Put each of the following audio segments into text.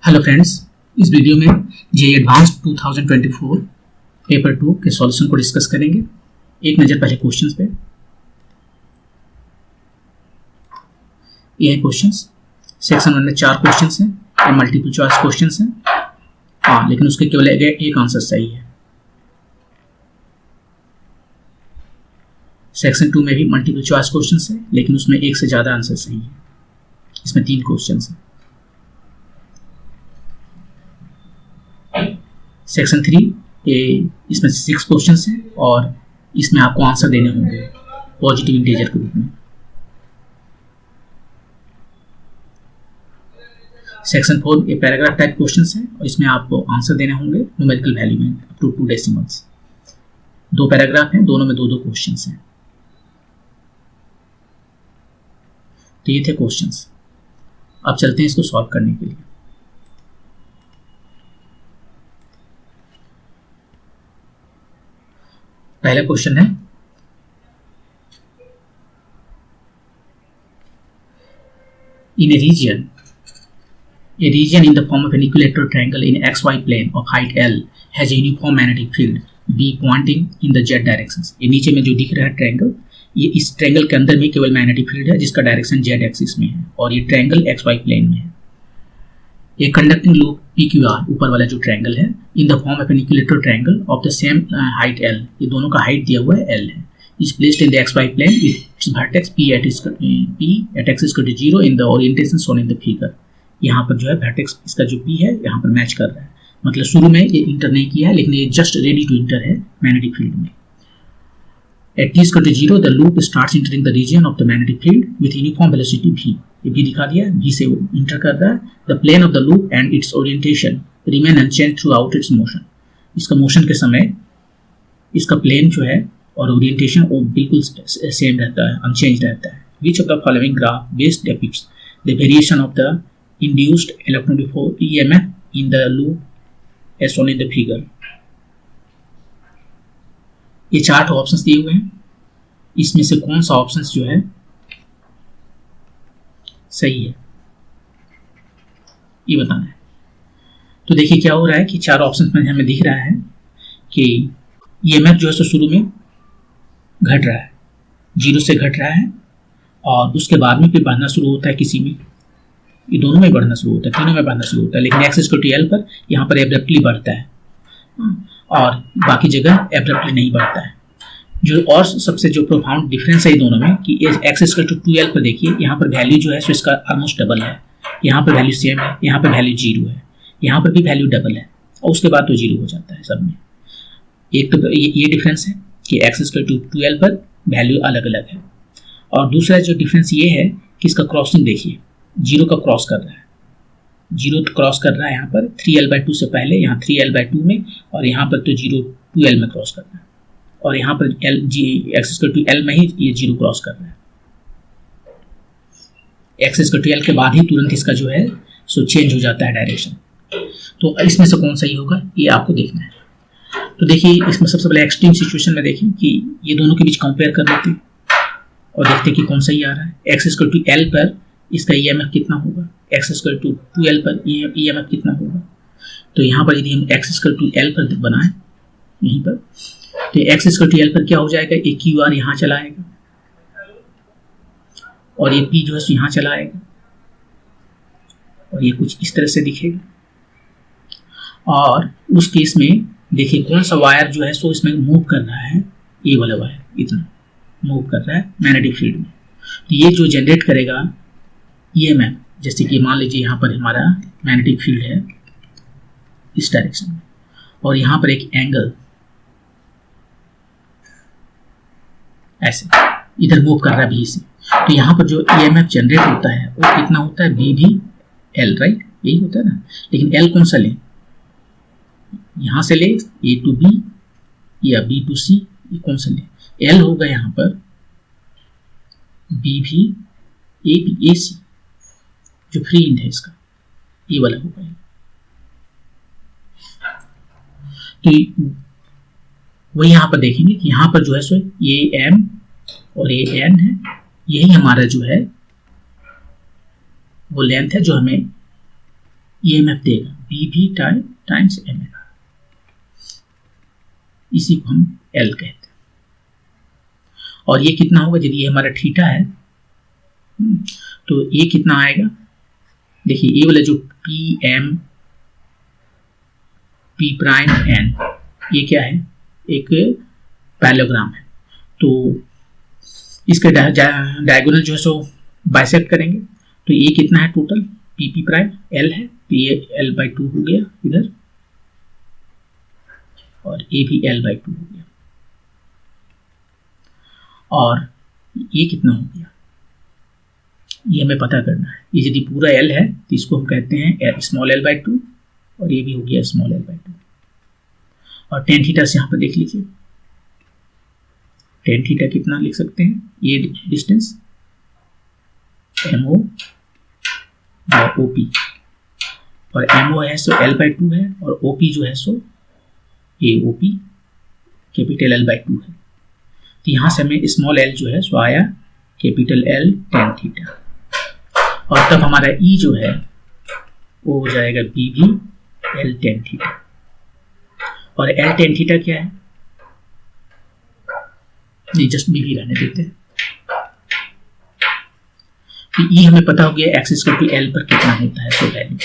Hello friends, इस video में JEE advanced 2024 paper 2 के सॉल्यूशन को डिस्कस करेंगे। एक नज़र पहले क्वेश्चंस पे। ये है क्वेश्चंस। सेक्शन 1 में 4 क्वेश्चंस हैं और मल्टीपल चॉइस क्वेश्चंस हैं। हाँ, लेकिन उसके केवल एक आंसर सही है। सेक्शन 2 में भी मल्टीपल चॉइस क्वेश्चंस है, लेकिन उसमें एक से ज़्यादा आंसर सही है। इसमें 3 क्वेश्चंस हैं। सेक्शन 3 इसमें 6 क्वेश्चंस हैं और इसमें आपको आंसर देने होंगे पॉजिटिव इंटीजर के रूप में। सेक्शन 4 ये पैराग्राफ टाइप क्वेश्चंस हैं और इसमें आपको आंसर देने होंगे न्यूमेरिकल वैल्यू में अप टू 2 डेसिमल्स। 2 पैराग्राफ हैं, दोनों में 2 क्वेश्चंस हैं। तो ये थे क्वेश्चंस। अब चलते हैं इसको सॉल्व करने के लिए। पहला क्वेश्चन है, in a region in the form of an equilateral triangle in xy plane of height L has a uniform magnetic field B pointing in the z directions। ये नीचे में जो दिख रहा है ट्रायंगल, ये इस ट्रायंगल के अंदर में केवल मैग्नेटिक फील्ड है जिसका डायरेक्शन z एक्सिस में है और ये ट्रायंगल xy प्लेन में है। एक कंडक्टिंग लूप PQR ऊपर वाला जो ट्रायंगल है in the form of an equilateral triangle of the same height L, ये दोनों का हाइट दिया हुआ है L है, is placed in the xy plane with its vertex P at x is equal to 0 in the orientation shown in the figure. यहाँ पर जो है वर्टेक्स इसका जो P है यहाँ पर मैच कर रहा है, मतलब शुरू में ये इंटर नहीं किया है लेकिन ये जस्ट रेडी टू इंटर है मैग्नेटिक फील्ड में। At t is equal to 0 the loop starts entering the region of the magnetic field with uniform velocity v। ये भी दिखा दिया, v से इंटर कर रहा है। The plane of the loop and its orientation remain unchanged throughout its motion। इसका motion के समय इसका प्लेन जो है और ओरिएंटेशन वो बिल्कुल सेम रहता है, अनचेंज रहता है। Which of the following graph best depicts the variation of the induced electromotive EMF in the loop as shown in the figure। ये 4 ऑप्शंस दिए हुए हैं, इसमें से कौन सा ऑप्शंस जो है सही है ये बताना है। तो देखिए क्या हो रहा है कि 4 ऑप्शंस में हमें दिख रहा है कि ईएमएफ जो है सो शुरू में घट रहा है, 0 से घट रहा है और उसके बाद में फिर बढ़ना शुरू होता है। किसी में ये दोनों में बढ़ना शुरू होता है, तीनों में बढ़ना शुरू होता है, लेकिन एक्स इक्वल टू एल पर यहाँ पर एब्रप्टली बढ़ता है और बाकी जगह एब्रप्टली नहीं बढ़ता है। जो और सबसे जो प्रोफाउंड डिफरेंस है दोनों में कि एक्स इक्वल टू 2l पर देखिए यहाँ पर वैल्यू जो है सो इसका ऑलमोस्ट डबल है, यहाँ पर वैल्यू सेम है, यहाँ पर वैल्यू 0 है, यहाँ पर भी वैल्यू डबल है और उसके बाद तो 0 हो जाता है सब में। एक तो ये डिफरेंस है कि एक्स इक्वल टू 2l पर वैल्यू अलग अलग है और दूसरा जो डिफरेंस ये है कि इसका क्रॉसिंग देखिए 0 का क्रॉस कर रहा है, 0 क्रॉस कर रहा है यहाँ पर 3l/2 से पहले, यहाँ 3l/2 में और यहाँ पर तो 0 2l में क्रॉस कर रहा है और यहाँ पर एक्स इक्वल टू एल में ही ये 0 क्रॉस कर रहा है। एक्स इक्वल टू एल के बाद ही तुरंत इसका जो है सो चेंज हो जाता है डायरेक्शन। तो इसमें से कौन सही होगा ये आपको देखना है। तो देखिए इसमें सबसे पहले एक्सट्रीम सिचुएशन में देखें कि ये दोनों के बीच कंपेयर कर लेते हैं और देखते हैं कि कौन सही आ रहा है। एक्स इक्वल टू एल पर इसका ईएमएफ कितना होगा, एक्स इक्वल टू 2l पर ईएमएफ कितना होगा। तो यहाँ पर यदि हम एक्स इक्वल टू एल पर बनाएं यहीं पर, तो एक्स इक्वल टू एल पर क्या हो जाएगा, एक QR यहाँ चला आएगा और ये P जो है यहाँ चला आएगा और ये कुछ इस तरह से दिखेगा। और उस केस में देखिए कौन सा वायर जो है सो इसमें मूव कर रहा है, ये वाला वायर इतना मूव कर रहा है मैग्नेटिक फील्ड में। तो ये जो जनरेट करेगा EMF, जैसे कि मान लीजिए यहाँ पर हमारा मैग्नेटिक फील्ड है इस डायरेक्शन में और यहाँ पर एक एंगल ऐसे इधर मूव कर रहा है B से, तो यहाँ पर जो EMF जनरेट होता है वो कितना होता है, B भी L, राइट, यही होता है ना। लेकिन L कौन सा ले, यहाँ से ले A to B या B to C, ये कौन सा ले, L होगा यहाँ पर B भी A भी AC, जो फ्री इंड है इसका ये वाला होगा। तो वही यहाँ पर देखेंगे कि यहाँ पर जो है सो ये M और ये N है, यही हमारा जो है वो लेंथ है जो हमें EMF देगा BV टाइम्स MR, इसी को हम L कहते हैं। और ये कितना होगा, यदि ये हमारा थीटा है तो ये कितना आएगा, देखिए ये वाला जो PM P प्राइम N, ये क्या है, एक पैरेललोग्राम है, तो इसके डायगोनल जो है सो बाइसेक्ट करेंगे, तो ये कितना है टोटल, PP प्राइम L है, तो ये L/2 हो गया इधर, और ये भी L/2 हो गया, और ये कितना हो गया, ये हमें पता करना है। ये यदि पूरा L है तो इसको हम कहते हैं स्मॉल L/2, और ये भी हो गया स्मॉल L/2। और टेन थीटा से यहाँ पर देख लीजिए, टेन थीटा कितना लिख सकते हैं, ये डिस्टेंस MO बाय OP, और MO है सो L/2 है, और OP जो है सो ये OP कैपिटल L/2 है, तो यहाँ से हमें स्मॉल L जो है सो आया कैपिटल L टेन थीटा, और तब हमारा E जो है वो हो जाएगा BV L टेन थीटा। और L टेन थीटा क्या है, नहीं जस्ट BV रहने देते हैं, तो E हमें पता हो गया x इक्वल टू L पर कितना होता है, सो वैल्यू।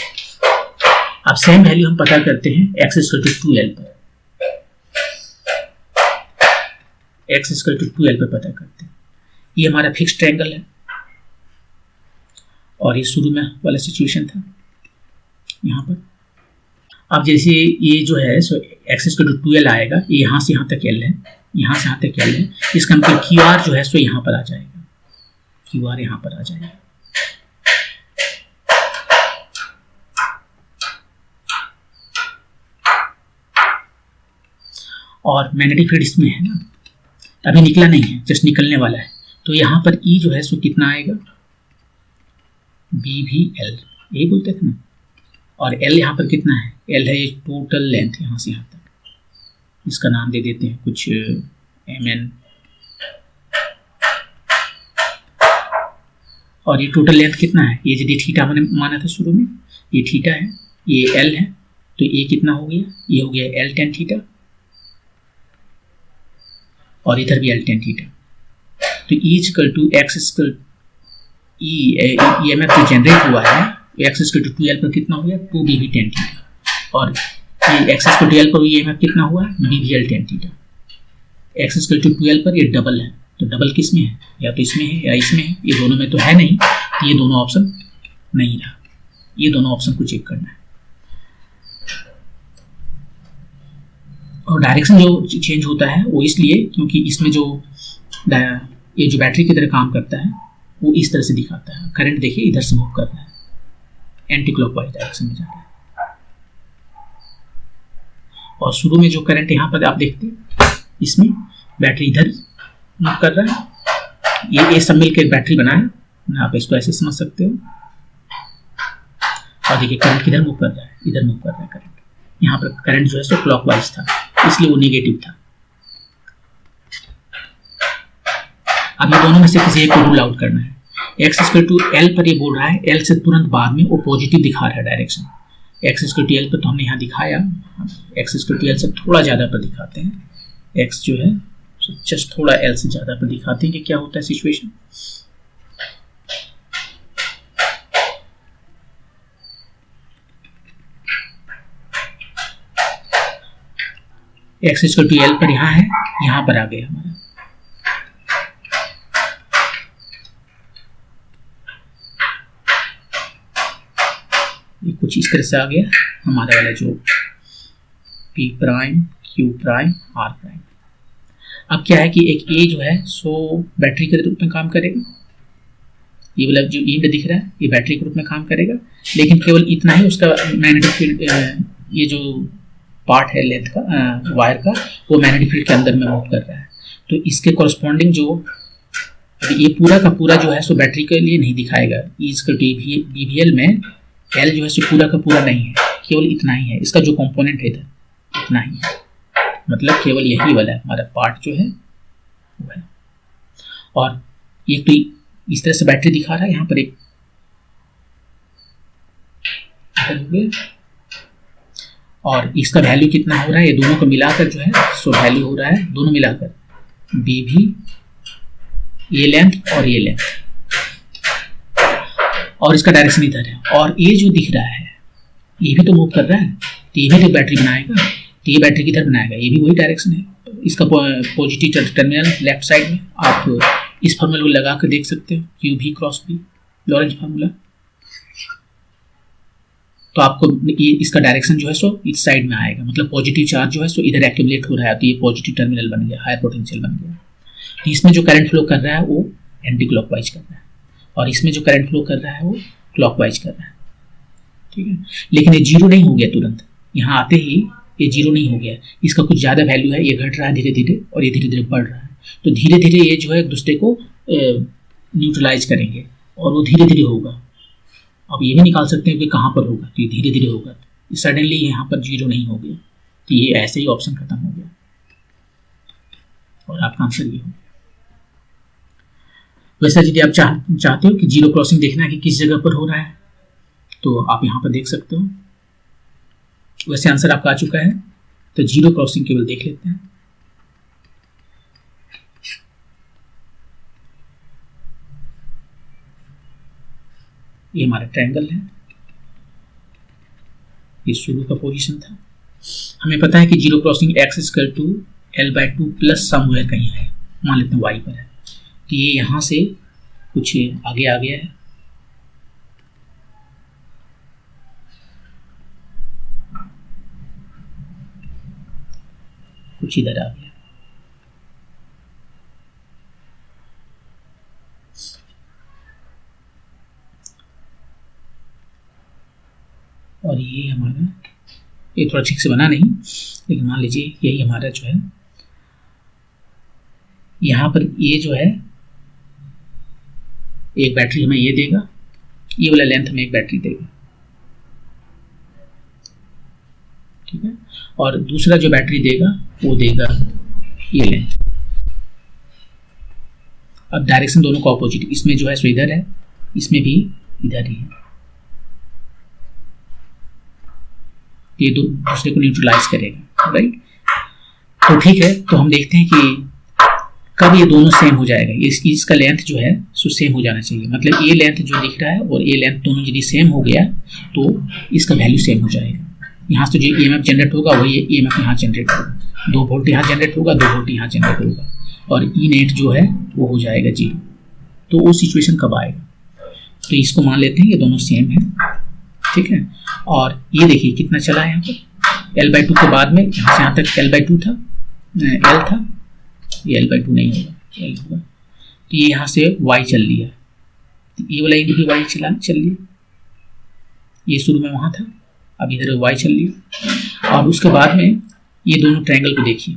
अब सेम वैल्यू हम पता करते हैं x इक्वल टू 2L पर, x इक्वल टू 2L पर पता करते हैं। ये हमारा फिक्स्ड ट्रायंगल है, और ये शुरू में वाला सिचुएशन था यहाँ पर। अब जैसे ये जो है सो x इक्वल टू 2L आएगा, ये यहाँ से यहाँ तक L है, यहाँ से यहाँ तक L है, इसका मतलब QR जो है सो यहाँ पर आ जाएगा, QR यहाँ पर आ जाएगा। और मैग्नेटिक फील्ड इसमें है ना, अभी निकला नहीं है, जस्ट निकलने वाला है, तो यहाँ पर E जो है सो कितना आएगा, BVL, यही बोलते थे ना, और L यहाँ पर कितना है, L है टोटल लेंथ यहाँ से यहाँ तक, इसका नाम दे देते हैं कुछ MN, और ये टोटल लेंथ कितना है, ये यदि थीटा हमने माना था शुरू में, ये थीटा है, ये L है, तो ये कितना हो गया, ये हो गया L टेन थीटा, और इधर भी L टेन थीटा, तो E equal to x equal EMF जो जनरेट हुआ है x इक्वल टू 2L पर कितना हो गया, 2BV टेन थीटा, और ये x इक्वल टू L पर EMF कितना हुआ, BVL tan theta. x equal to 2L पर ये डबल है, तो डबल किस में है, या तो इसमें है या इसमें है, ये दोनों में तो है नहीं, तो ये दोनों ऑप्शन नहीं रहा, ये दोनों ऑप्शन को चेक करना है। और डायरेक्शन जो चेंज होता है वो इसलिए क्योंकि इसमें जो ये जो बैटरी की तरह काम करता है वो इस तरह से दिखाता है, करंट देखिए इधर से मूव कर रहा है, एंटी क्लॉकवाइज डायरेक्शन में जा रहा है, और शुरू में जो करंट यहाँ पर आप देखते हैं इसमें बैटरी इधर मूव कर रहा है, ये सब मिलकर बैटरी बना है, आप इसको ऐसे समझ सकते हो। और देखिए करंट किधर मूव कर रहा है, इधर मूव कर रहा है करंट, यहाँ पर करंट जो है सो क्लॉकवाइज था, इसलिए वो नेगेटिव था। अब ये दोनों में से किसी एक को रूल आउट करना है। x इक्वल टू L पर ये बोल रहा है, L से तुरंत बाद में वो पॉजिटिव दिखा रहा है direction, x equal to L पर तो हमने यहाँ दिखाया, x इक्वल टू L से थोड़ा ज़्यादा पर दिखाते हैं, x जो है जस्ट थोड़ा L से ज़्यादा पर दिखाते हैं कि क्या होता है situation. x equal to L पर यहाँ है, यहाँ पर आ गया हमारा, ये कुछ इस तरह से आ गया हमारा वाला जो P prime Q prime R prime. अब क्या है कि एक A जो है सो बैटरी के रूप में काम करेगा, ये वाला जो इंड दिख रहा है ये बैटरी के रूप में काम करेगा, लेकिन केवल इतना ही उसका मैग्नेटिक फील्ड, ये जो पार्ट है लेंथ का वायर का, वो मैग्नेटिक फील्ड के अंदर में मूव कर रहा है। तो इसके कॉरस्पॉन्डिंग जो ये पूरा का पूरा जो है सो बैटरी के लिए नहीं दिखाएगा, इसका BVL में L जो है सो पूरा का पूरा नहीं है, केवल इतना ही है, इसका जो कंपोनेंट है इधर इतना ही है, मतलब केवल यही वाला हमारा पार्ट जो है वो है। और ये तो इस तरह से बैटरी दिखा रहा है, यहाँ पर एक हो गया। और इसका वैल्यू कितना हो रहा है, ये दोनों को मिलाकर जो है सो वैल्यू हो रहा है दोनों मिलाकर बी भी, ये लेंथ और ये लेंथ, और इसका डायरेक्शन इधर है। और ये जो दिख रहा है ये भी तो मूव कर रहा है, तो ये भी तो बैटरी बनाएगा, तो ये बैटरी किधर बनाएगा, ये भी वही डायरेक्शन है। इसका पॉजिटिव टर्मिनल लेफ्ट साइड में, आप इस फॉर्मूला को लगा कर देख सकते हो, क्यू भी क्रॉस बी, लॉरेंज फार्मूला। तो आपको ये इसका डायरेक्शन जो है सो इस साइड में आएगा, मतलब पॉजिटिव चार्ज जो है सो इधर एक्यूमुलेट हो रहा है, तो ये पॉजिटिव टर्मिनल बन गया, हायर पोटेंशियल बन गया। तो इसमें जो करंट फ्लो कर रहा है वो एंटी क्लॉकवाइज कर रहा है, और इसमें जो करंट फ्लो कर रहा है वो क्लॉकवाइज कर रहा है, ठीक है। लेकिन ये जीरो नहीं हो गया तुरंत, यहाँ आते ही ये जीरो नहीं हो गया, इसका कुछ ज़्यादा वैल्यू है, ये घट रहा है धीरे धीरे और ये धीरे धीरे बढ़ रहा है। तो धीरे धीरे ये जो है एक दूसरे को न्यूट्रलाइज करेंगे और वो धीरे धीरे होगा। अब ये भी निकाल सकते हैं कि कहाँ पर होगा, तो ये धीरे धीरे होगा, सडनली यहाँ पर जीरो नहीं हो गया, तो ये ऐसे ही ऑप्शन खत्म हो गया और आपका आंसर ये हो गया। वैसे यदि आप चाहते हो कि जीरो क्रॉसिंग देखना है कि किस जगह पर हो रहा है, तो आप यहाँ पर देख सकते हो। वैसे आंसर आपका आ चुका है, तो जीरो क्रॉसिंग केवल देख लेते हैं। ये हमारा ट्रायंगल है, ये शुरू का पोजीशन था। हमें पता है कि zero crossing x equal to L/2 plus somewhere कहीं है, मान लेते हैं y पर है, तो ये यहाँ से कुछ आगे आ गया है, कुछ इधर आ गया, और ये हमारा, ये थोड़ा ठीक से बना नहीं, लेकिन मान लीजिए यही हमारा जो है, यहाँ पर ये जो है एक बैटरी हमें ये देगा, ये वाला लेंथ हमें एक बैटरी देगा, ठीक है। और दूसरा जो बैटरी देगा वो देगा ये लेंथ। अब डायरेक्शन दोनों का ऑपोजिट, इसमें जो है सो इधर है, इसमें भी इधर ही है, ये दूसरे को न्यूट्रलाइज करेगा, राइट। तो ठीक है, तो हम देखते हैं कि कब ये दोनों सेम हो जाएगा। इसका लेंथ जो है सो सेम हो जाना चाहिए, मतलब ये लेंथ जो दिख रहा है और ये लेंथ दोनों यदि सेम हो गया तो इसका वैल्यू सेम हो जाएगा। यहाँ से जो EMF जनरेट होगा वही EMF यहाँ जनरेट होगा, 2 वोल्ट यहाँ जनरेट होगा, 2 वोल्ट यहाँ जनरेट होगा, और ई नेट जो है वो हो जाएगा 0। तो वो सिचुएशन कब आएगा, तो इसको मान लेते हैं ये दोनों सेम है, ठीक है। और ये देखिए कितना चला है यहाँ पर, L/2 के बाद में यहाँ से यहाँ तक L/2 था, L था, ये L/2 नहीं होगा, L होगा। तो ये यहाँ से Y चल लिया, तो ये वाला भी Y चल लिया, ये शुरू में वहाँ था, अब इधर Y चल लिया। और उसके बाद में ये दोनों ट्रायंगल को देखिए,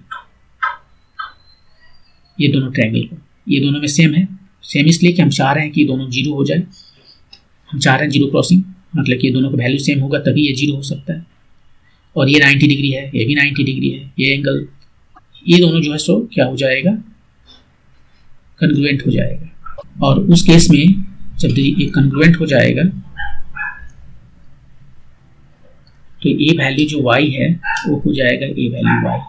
ये दोनों ट्रायंगल को, ये दोनों में सेम है, सेम इसलिए कि हम चाह रहे हैं कि दोनों जीरो हो जाए, हम चाह रहे हैं जीरो क्रॉसिंग, मतलब कि ये दोनों का वैल्यू सेम होगा तभी ये जीरो हो सकता है। और ये 90 डिग्री है, ये भी 90 डिग्री है, ये एंगल, ये दोनों जो है सो क्या हो जाएगा, कन्ग्रुएंट हो जाएगा। और उस केस में जब ये कन्ग्रुएंट हो जाएगा तो ये वैल्यू जो y है वो हो जाएगा ये वैल्यू y,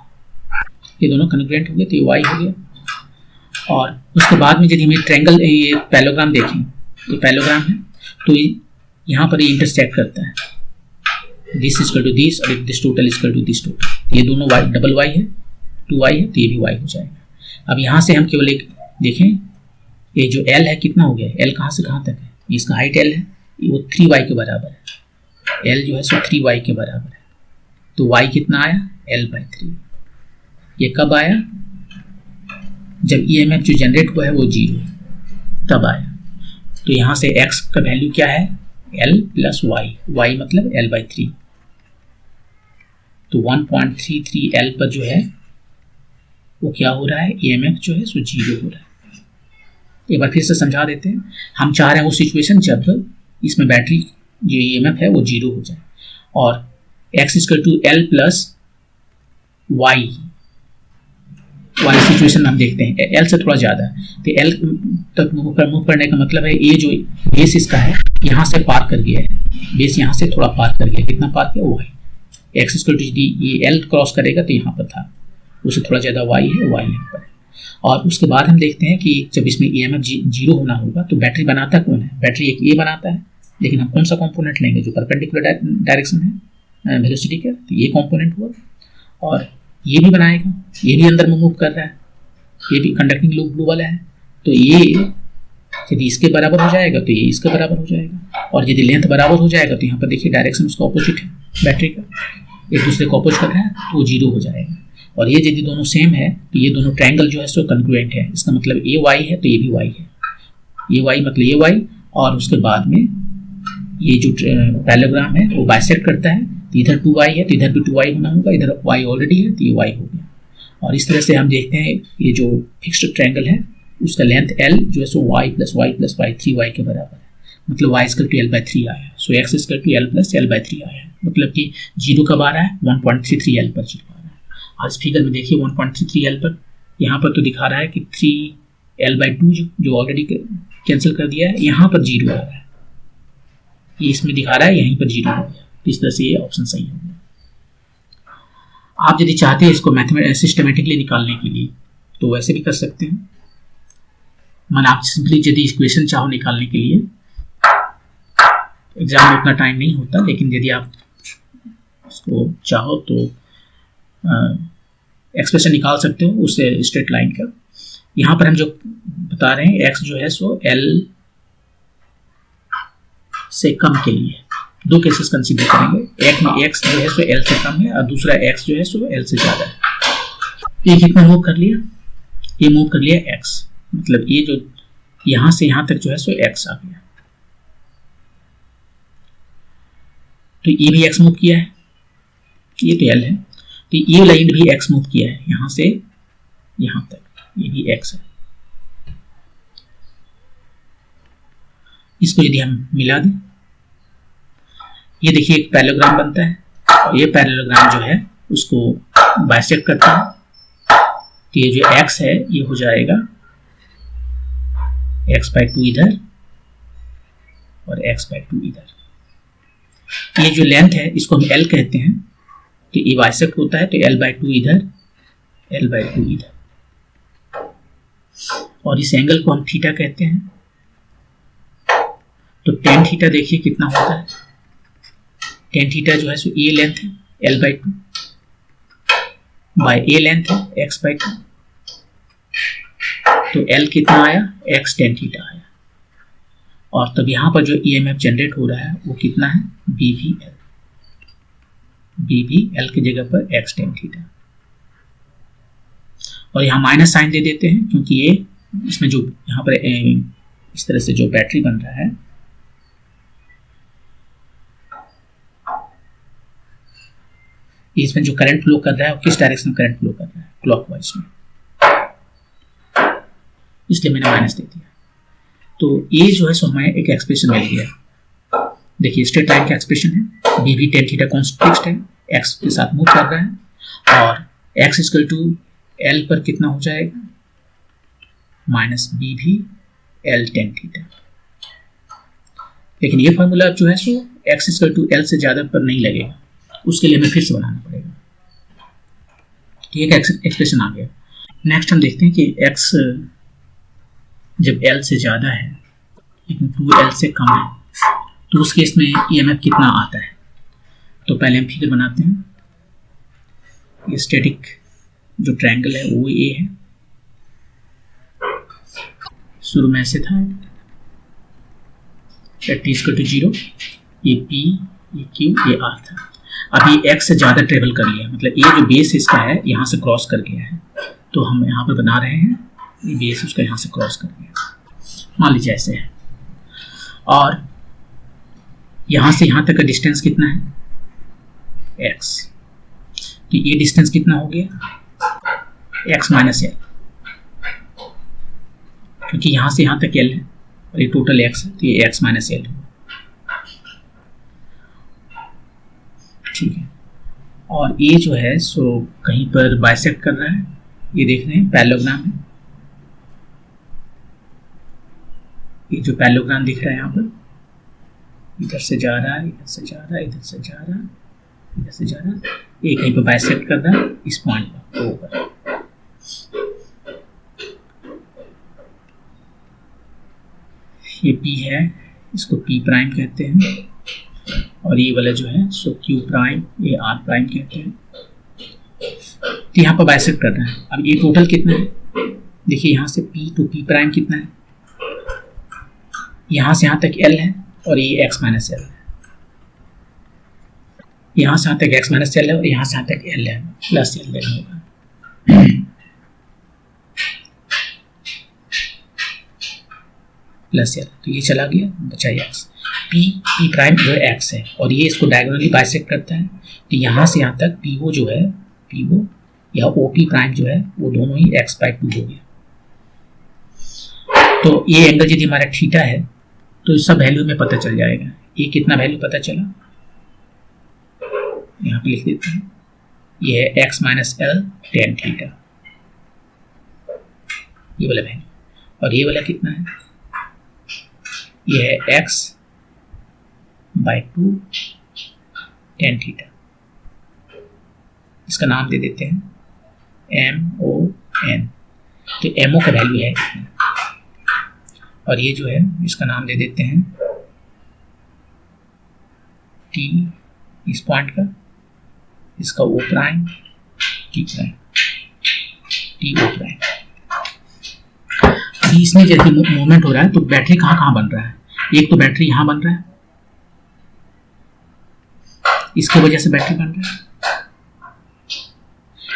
ये दोनों कन्ग्रुएंट हो गए तो ये y हो गया। और उसके बाद में यदि हमें ट्रायंगल, ये पैरेललोग्राम देखें, तो पैरेललोग्राम है, तो यहाँ पर ये इंटरसेक्ट करता है, दिस इक्वल टू दिस और this total equal to this total, ये दोनों y डबल y है, 2y है, तो ये भी y हो जाएगा। अब यहाँ से हम केवल एक देखें, ये जो L है कितना हो गया, L कहाँ से कहाँ तक है, इसका हाइट L है, वो 3y के बराबर है, L जो है सो 3y के बराबर है, तो y कितना आया, L/3। ये कब आया, जब EMF जो जनरेट हुआ है वो 0 तब आया। तो यहाँ से x का वैल्यू क्या है, L प्लस y मतलब L/3, तो 1.33 L पर जो है वो क्या हो रहा है, EMF जो है सो 0 हो रहा है। एक बार फिर से समझा देते हैं, हम चाह रहे हैं वो सिचुएशन जब इसमें बैटरी जो EMF है वो 0 हो जाए, और x equal to L plus y situation हम देखते हैं L से थोड़ा ज़्यादा, तो L तक मूव करने का मतलब है ये जो बेस इसका है यहाँ से पार कर गया है, बेस यहाँ से थोड़ा पार कर गया, कितना पार किया, y. X equal to d, ये एल क्रॉस करेगा तो यहाँ पर था, उससे थोड़ा ज़्यादा वाई है, वाई यहाँ पर है। और उसके बाद हम देखते हैं कि जब इसमें EMF जीरो होना होगा तो बैटरी बनाता कौन है, बैटरी एक ये बनाता है, लेकिन हम कौन सा कंपोनेंट लेंगे, जो परपेंडिकुलर डायरेक्शन है वेलोसिटी का, तो ये कंपोनेंट हुआ। और ये भी बनाएगा, ये भी अंदर में मूव कर रहा है, ये भी कंडक्टिंग लूप ब्लू वाला है, तो ये यदि इसके बराबर हो जाएगा तो ये इसके बराबर हो जाएगा, और यदि लेंथ बराबर हो जाएगा तो यहाँ पर देखिए डायरेक्शन उसका ऑपोजिट है, बैटरी का एक दूसरे को अपोज कर रहा है तो वो जीरो हो जाएगा। और ये यदि दोनों सेम है तो ये दोनों ट्रायंगल जो है सो कंग्रुएंट है, इसका मतलब ये वाई है तो ये भी वाई है, ये वाई मतलब ये वाई, और उसके बाद में ये जो पैरेललोग्राम है वो बाइसेक्ट करता है, तो इधर 2y है तो इधर भी 2y होना होगा, इधर y ऑलरेडी है तो ये y हो गया। और इस तरह से हम देखते हैं ये जो फिक्स्ड ट्रायंगल है उसका लेंथ l जो है सो y plus y plus y 3y के बराबर है, मतलब y इक्वल टू l/3 आया, so x equal to l plus l/3 आया, मतलब कि जीरो कब आ रहा है, 1.33 l पर जीरो आ रहा है। आज फिगर में देखिए 1.33 l पर, यहाँ पर तो दिखा रहा है कि 3l/2 जो ऑलरेडी कैंसिल कर दिया है, यहाँ पर जीरो आ रहा है, ये इसमें दिखा रहा है यहीं पर जीरो हो गया, तो इस तरह से ये ऑप्शन सही हो गया। आप यदि चाहते हैं इसको सिस्टमेटिकली निकालने के लिए तो वैसे भी कर सकते हैं, मान आप सिंपली यदि इक्वेशन चाहो निकालने के लिए, एग्जाम में उतना टाइम नहीं होता, लेकिन यदि आप इसको चाहो तो एक्सप्रेशन निकाल सकते हो उस स्ट्रेट लाइन का। यहाँ पर हम जो बता रहे हैं x जो है सो l से कम के लिए दो केसेस कंसीडर करेंगे, एक में x जो है सो l से कम है और दूसरा x जो है सो l से ज़्यादा है। ये कितना मूव कर लिया, ये मूव कर लिया x, मतलब ये जो यहाँ से यहाँ तक जो है सो x आ गया, तो ये भी x मूव किया है, ये तो l है, तो ये लाइन भी x मूव किया है यहाँ से यहाँ तक, ये भी x है। इसको यदि हम मिला दें, ये देखिए एक पैरेललोग्राम बनता है, और ये पैरेललोग्राम जो है उसको बाइसेक्ट करता है, तो ये जो x है ये हो जाएगा x/2 इधर और x/2 इधर। ये जो लेंथ है इसको हम l कहते हैं, तो ये बाइसेक्ट होता है तो l/2 इधर, l/2 इधर, और इस एंगल को हम थीटा कहते हैं। तो tan थीटा देखिए कितना होता है, tan थीटा जो है सो a लेंथ है l/2 बाय a लेंथ है x/2, तो l कितना आया, x tan थीटा आया, और तब यहाँ पर जो EMF जनरेट हो रहा है वो कितना है, BVL, BVL की जगह पर x tan थीटा, और यहाँ माइनस साइन दे देते हैं क्योंकि ये इसमें जो यहाँ पर इस तरह से जो बैटरी बन रहा है, इसमें जो करंट फ्लो कर रहा है वो किस डायरेक्शन में करंट फ्लो कर रहा है, क्लॉकवाइज में, इसलिए मैंने माइनस दे दिया। तो ये जो है सो हमें एक एक्सप्रेशन मिल गया। देखिए स्ट्रेट लाइन का एक्सप्रेशन है, BV tan थीटा कॉन्स्टेंट है, x के साथ मूव कर रहा है, और x इक्वल टू l पर कितना हो जाएगा, minus BV L tan theta. लेकिन ये फार्मूला जो है सो x इक्वल टू l से ज़्यादा पर नहीं लगेगा, उसके लिए हमें फिर से बनाना पड़ेगा। ठीक है, एक्सप्रेशन आ गया। नेक्स्ट हम देखते हैं कि x जब l से ज़्यादा है लेकिन 2l से कम है तो उस केस में EMF कितना आता है। तो पहले हम फिगर बनाते हैं, ये स्टैटिक जो ट्रायंगल है वो ये है, शुरू में ऐसे था t इक्वल टू 0, ये p, ये q, ये r था। अब ये x से ज़्यादा ट्रेवल कर लिया, मतलब ये जो बेस इसका है यहाँ से क्रॉस कर गया है, तो हम यहाँ पर बना रहे हैं ये बेस उसका यहाँ से क्रॉस कर गया, मान लीजिए ऐसे है, और यहाँ से यहाँ तक का डिस्टेंस कितना है, x, तो ये डिस्टेंस कितना हो गया, x माइनस l, क्योंकि यहाँ से यहाँ तक l है और ये टोटल x है, तो ये x माइनस l है। ठीक है, और ये जो है सो कहीं पर बाइसेक्ट कर रहा है, ये देख रहे हैं पैरेललोग्राम है, ये जो पैरेललोग्राम दिख रहा है यहाँ पर इधर से जा रहा है, इधर से जा रहा है, इधर से जा रहा है, इधर से जा रहा है, ये कहीं पर बाइसेक्ट कर रहा है इस पॉइंट पर ओवर। ये P है, इसको P प्राइम कहते हैं, और ये वाला जो है सो Q प्राइम, ये R प्राइम कहते हैं। तो यहाँ पर बाइसेक्ट कर रहा है। अब ये टोटल कितना है, देखिए यहाँ से P टू P प्राइम कितना है, यहाँ से यहाँ तक L है और ये x माइनस L है, यहाँ से यहाँ तक x माइनस L है और यहाँ से यहाँ तक L है, प्लस L होगा। प्लस L, तो ये चला गया, बचा x। P प्राइम जो है x है और ये इसको डायगोनली बाइसेक्ट करता है, तो यहाँ से यहाँ तक PO जो है, PO या OP प्राइम जो है वो दोनों ही x/2 हो गया। तो ये एंगल यदि हमारा थीटा है तो इस सब वैल्यू में पता चल जाएगा। ये कितना वैल्यू पता चला, यहाँ पे लिख देते हैं, ये है x minus L tan theta, ये वाला वैल्यू। और ये वाला कितना है, ये है x/2 tan थीटा, इसका नाम दे देते हैं MON। तो MO का वैल्यू है इतना, और ये जो है इसका नाम दे देते हैं T इस पॉइंट का, इसका O prime, T prime, TO prime. इसमें जैसे मूवमेंट हो रहा है तो बैटरी कहाँ कहाँ बन रहा है, एक तो बैटरी यहाँ बन रहा है, इसकी वजह से बैटरी बन रहा है,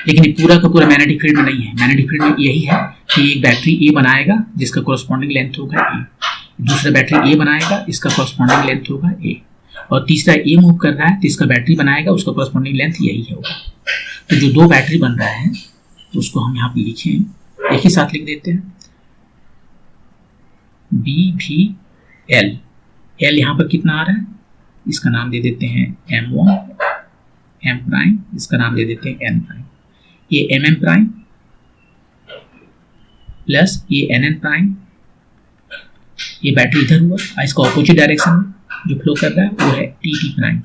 लेकिन ये पूरा का पूरा मैग्नेटिक फील्ड में नहीं है। मैग्नेटिक फील्ड में यही है कि एक बैटरी ए बनाएगा जिसका कोरस्पॉन्डिंग लेंथ होगा ए, दूसरा बैटरी ए बनाएगा इसका कोरस्पॉन्डिंग लेंथ होगा ए, और तीसरा ए मूव कर रहा है तो इसका बैटरी बनाएगा उसका कोरस्पॉन्डिंग लेंथ यही होगा। तो जो दो बैटरी बन रहा है तो उसको हम यहाँ पे लिखें, एक ही साथ लिख देते हैं BVL। L यहाँ पर कितना आ रहा है, इसका नाम दे देते हैं M1 M प्राइम, इसका नाम दे देते हैं N प्राइम। ये MM प्राइम प्लस ये NN प्राइम, ये बैटरी इधर हुआ, इसका ऑपोजिट डायरेक्शन में जो फ्लो कर रहा है वो है TT प्राइम,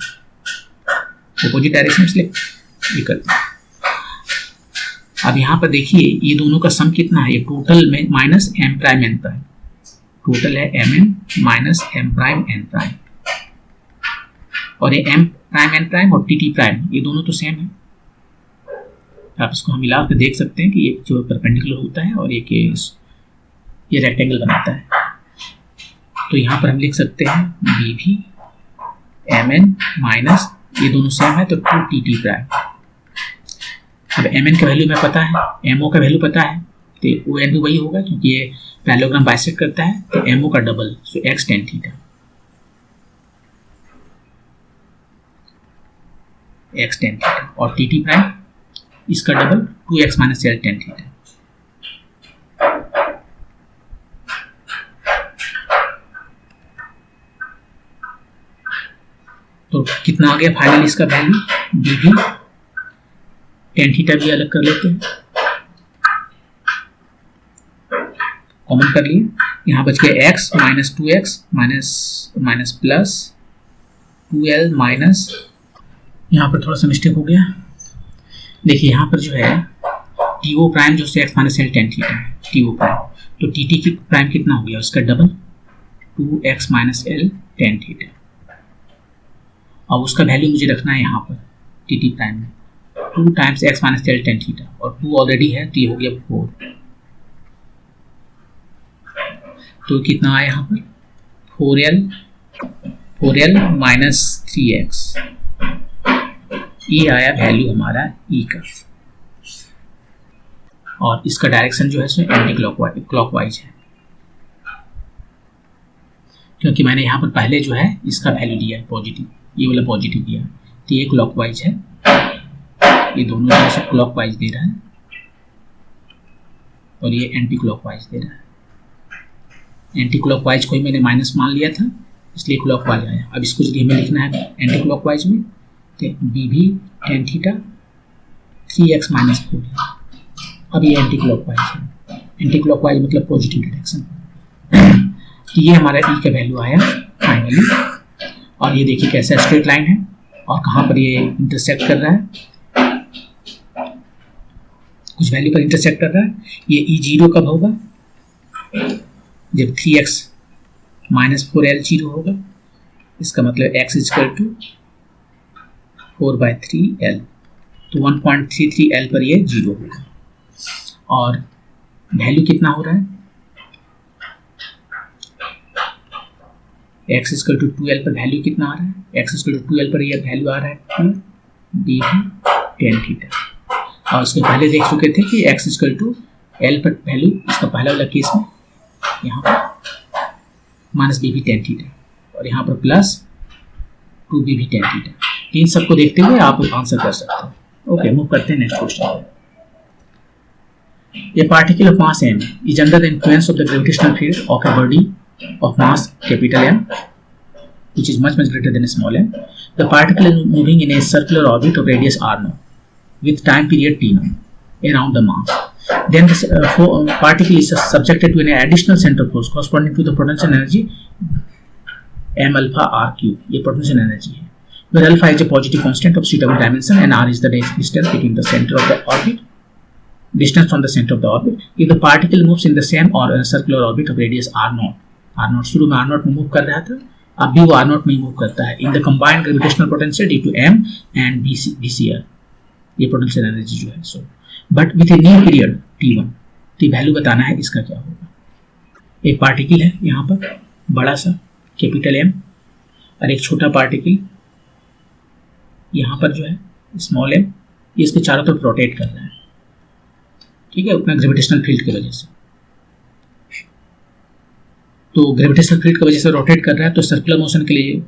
ऑपोजिट डायरेक्शन में ये करते हैं। अब यहाँ पर देखिए ये दोनों का सम कितना है, ये टोटल में minus M prime N prime, total है MM minus M prime N prime, और ये M प्राइम N प्राइम और TT प्राइम ये दोनों तो सेम है। आप इसको हम मिला कर देख सकते हैं कि ये जो परपेंडिकुलर होता है और ये रेक्टेंगल बनाता है। तो यहाँ पर हम लिख सकते हैं BV MN माइनस ये दोनों सेम है तो 2TT प्राइम। अब MN का वैल्यू हमें पता है, MO का वैल्यू पता है, तो ON भी वही होगा क्योंकि ये पैरेललोग्राम बाइसेक्ट करता है, तो MO का डबल, सो x tan theta, x tan theta, और TT प्राइम इसका double 2x minus L tan theta. तो कितना आ गया फाइनल इसका वैल्यू, BV tan थीटा भी अलग कर लेते हैं, कॉमन कर लिए, यहाँ बच गया x minus 2x minus plus 2L minus, यहाँ पर थोड़ा सा मिस्टेक हो गया, देखिए यहाँ पर जो है TO प्राइम जो से x minus L tan theta है TO प्राइम, तो TT की प्राइम कितना हो गया उसका double 2x minus L tan theta. अब उसका वैल्यू मुझे रखना है यहाँ पर TT प्राइम में 2 times x minus L tan theta, और 2 ऑलरेडी है तो ये हो गया 4, तो कितना आया यहाँ पर 4L माइनस 3x, ये आया वैल्यू हमारा E का, और इसका डायरेक्शन जो है इसमें एंटी क्लॉकवाइज है, क्योंकि मैंने यहाँ पर पहले जो है इसका वैल्यू दिया है पॉजिटिव, ये वाला पॉजिटिव दिया है, तो ये क्लॉकवाइज है, ये दोनों जो है क्लॉकवाइज दे रहा है और ये एंटी क्लॉकवाइज दे रहा है। एंटी क्लॉकवाइज को ही मैंने माइनस मान लिया था इसलिए क्लॉकवाइज आया। अब इसको यदि हमें लिखना है एंटी क्लॉकवाइज में तो BV tan theta 3x minus 4, अब ये एंटी क्लॉकवाइज है, एंटी क्लॉकवाइज मतलब पॉजिटिव डायरेक्शन। तो ये हमारा E का वैल्यू आया फाइनली और ये देखिए कैसा स्ट्रेट लाइन है और कहाँ पर ये इंटरसेक्ट कर रहा है, कुछ वैल्यू पर इंटरसेक्ट कर रहा है। ये E0 कब होगा, जब 3x माइनस 4l 0 होगा। इसका मतलब x इक्वल टू 4/3l, तो 1.33l पर ये 0 होगा। और वैल्यू कितना हो रहा है, x इक्वल टू 2l पर वैल्यू कितना आ रहा है, x इक्वल टू 2l पर ये वैल्यू आ रहा है 2 tan थीटा। और उसके पहले देख चुके थे कि x इक्वल टू l पर वैल्यू, इसका पहला वाला केस में यहाँ पर माइनस bv tan थीटा और यहाँ पर प्लस 2bv tan थीटा। इन सबको देखते हुए आप आंसर कर सकते हैं। ओके, मूव करते हैं next question. A particle of mass m is under the influence of the gravitational field of a body of mass capital M, which is much greater than small m. The particle is moving in a circular orbit of radius r0 with time period t0 around the mass. Then the particle is subjected to an additional central force corresponding to the potential energy m alpha r cube. ये potential energy है, where alpha is a positive constant of suitable dimension and r is the distance between the center of the orbit, distance from the center of the orbit. If the particle moves in the same or circular orbit of radius r0, शुरू में r0 में move कर रहा था, अब भी वो r0 में मूव करता है, in the combined gravitational potential due to m and bcr, ये पोटेंशियल एनर्जी जो है। So but with a new period t1, तो वैल्यू बताना है इसका क्या होगा। एक पार्टिकल है यहाँ पर बड़ा सा कैपिटल M और एक छोटा पार्टिकल यहाँ पर जो है स्मॉल m, ये इसके चारों तरफ रोटेट कर रहा है, ठीक है, अपना ग्रेविटेशनल फील्ड की वजह से। तो ग्रेविटेशनल फील्ड की वजह से रोटेट कर रहा है, तो सर्कुलर मोशन के लिए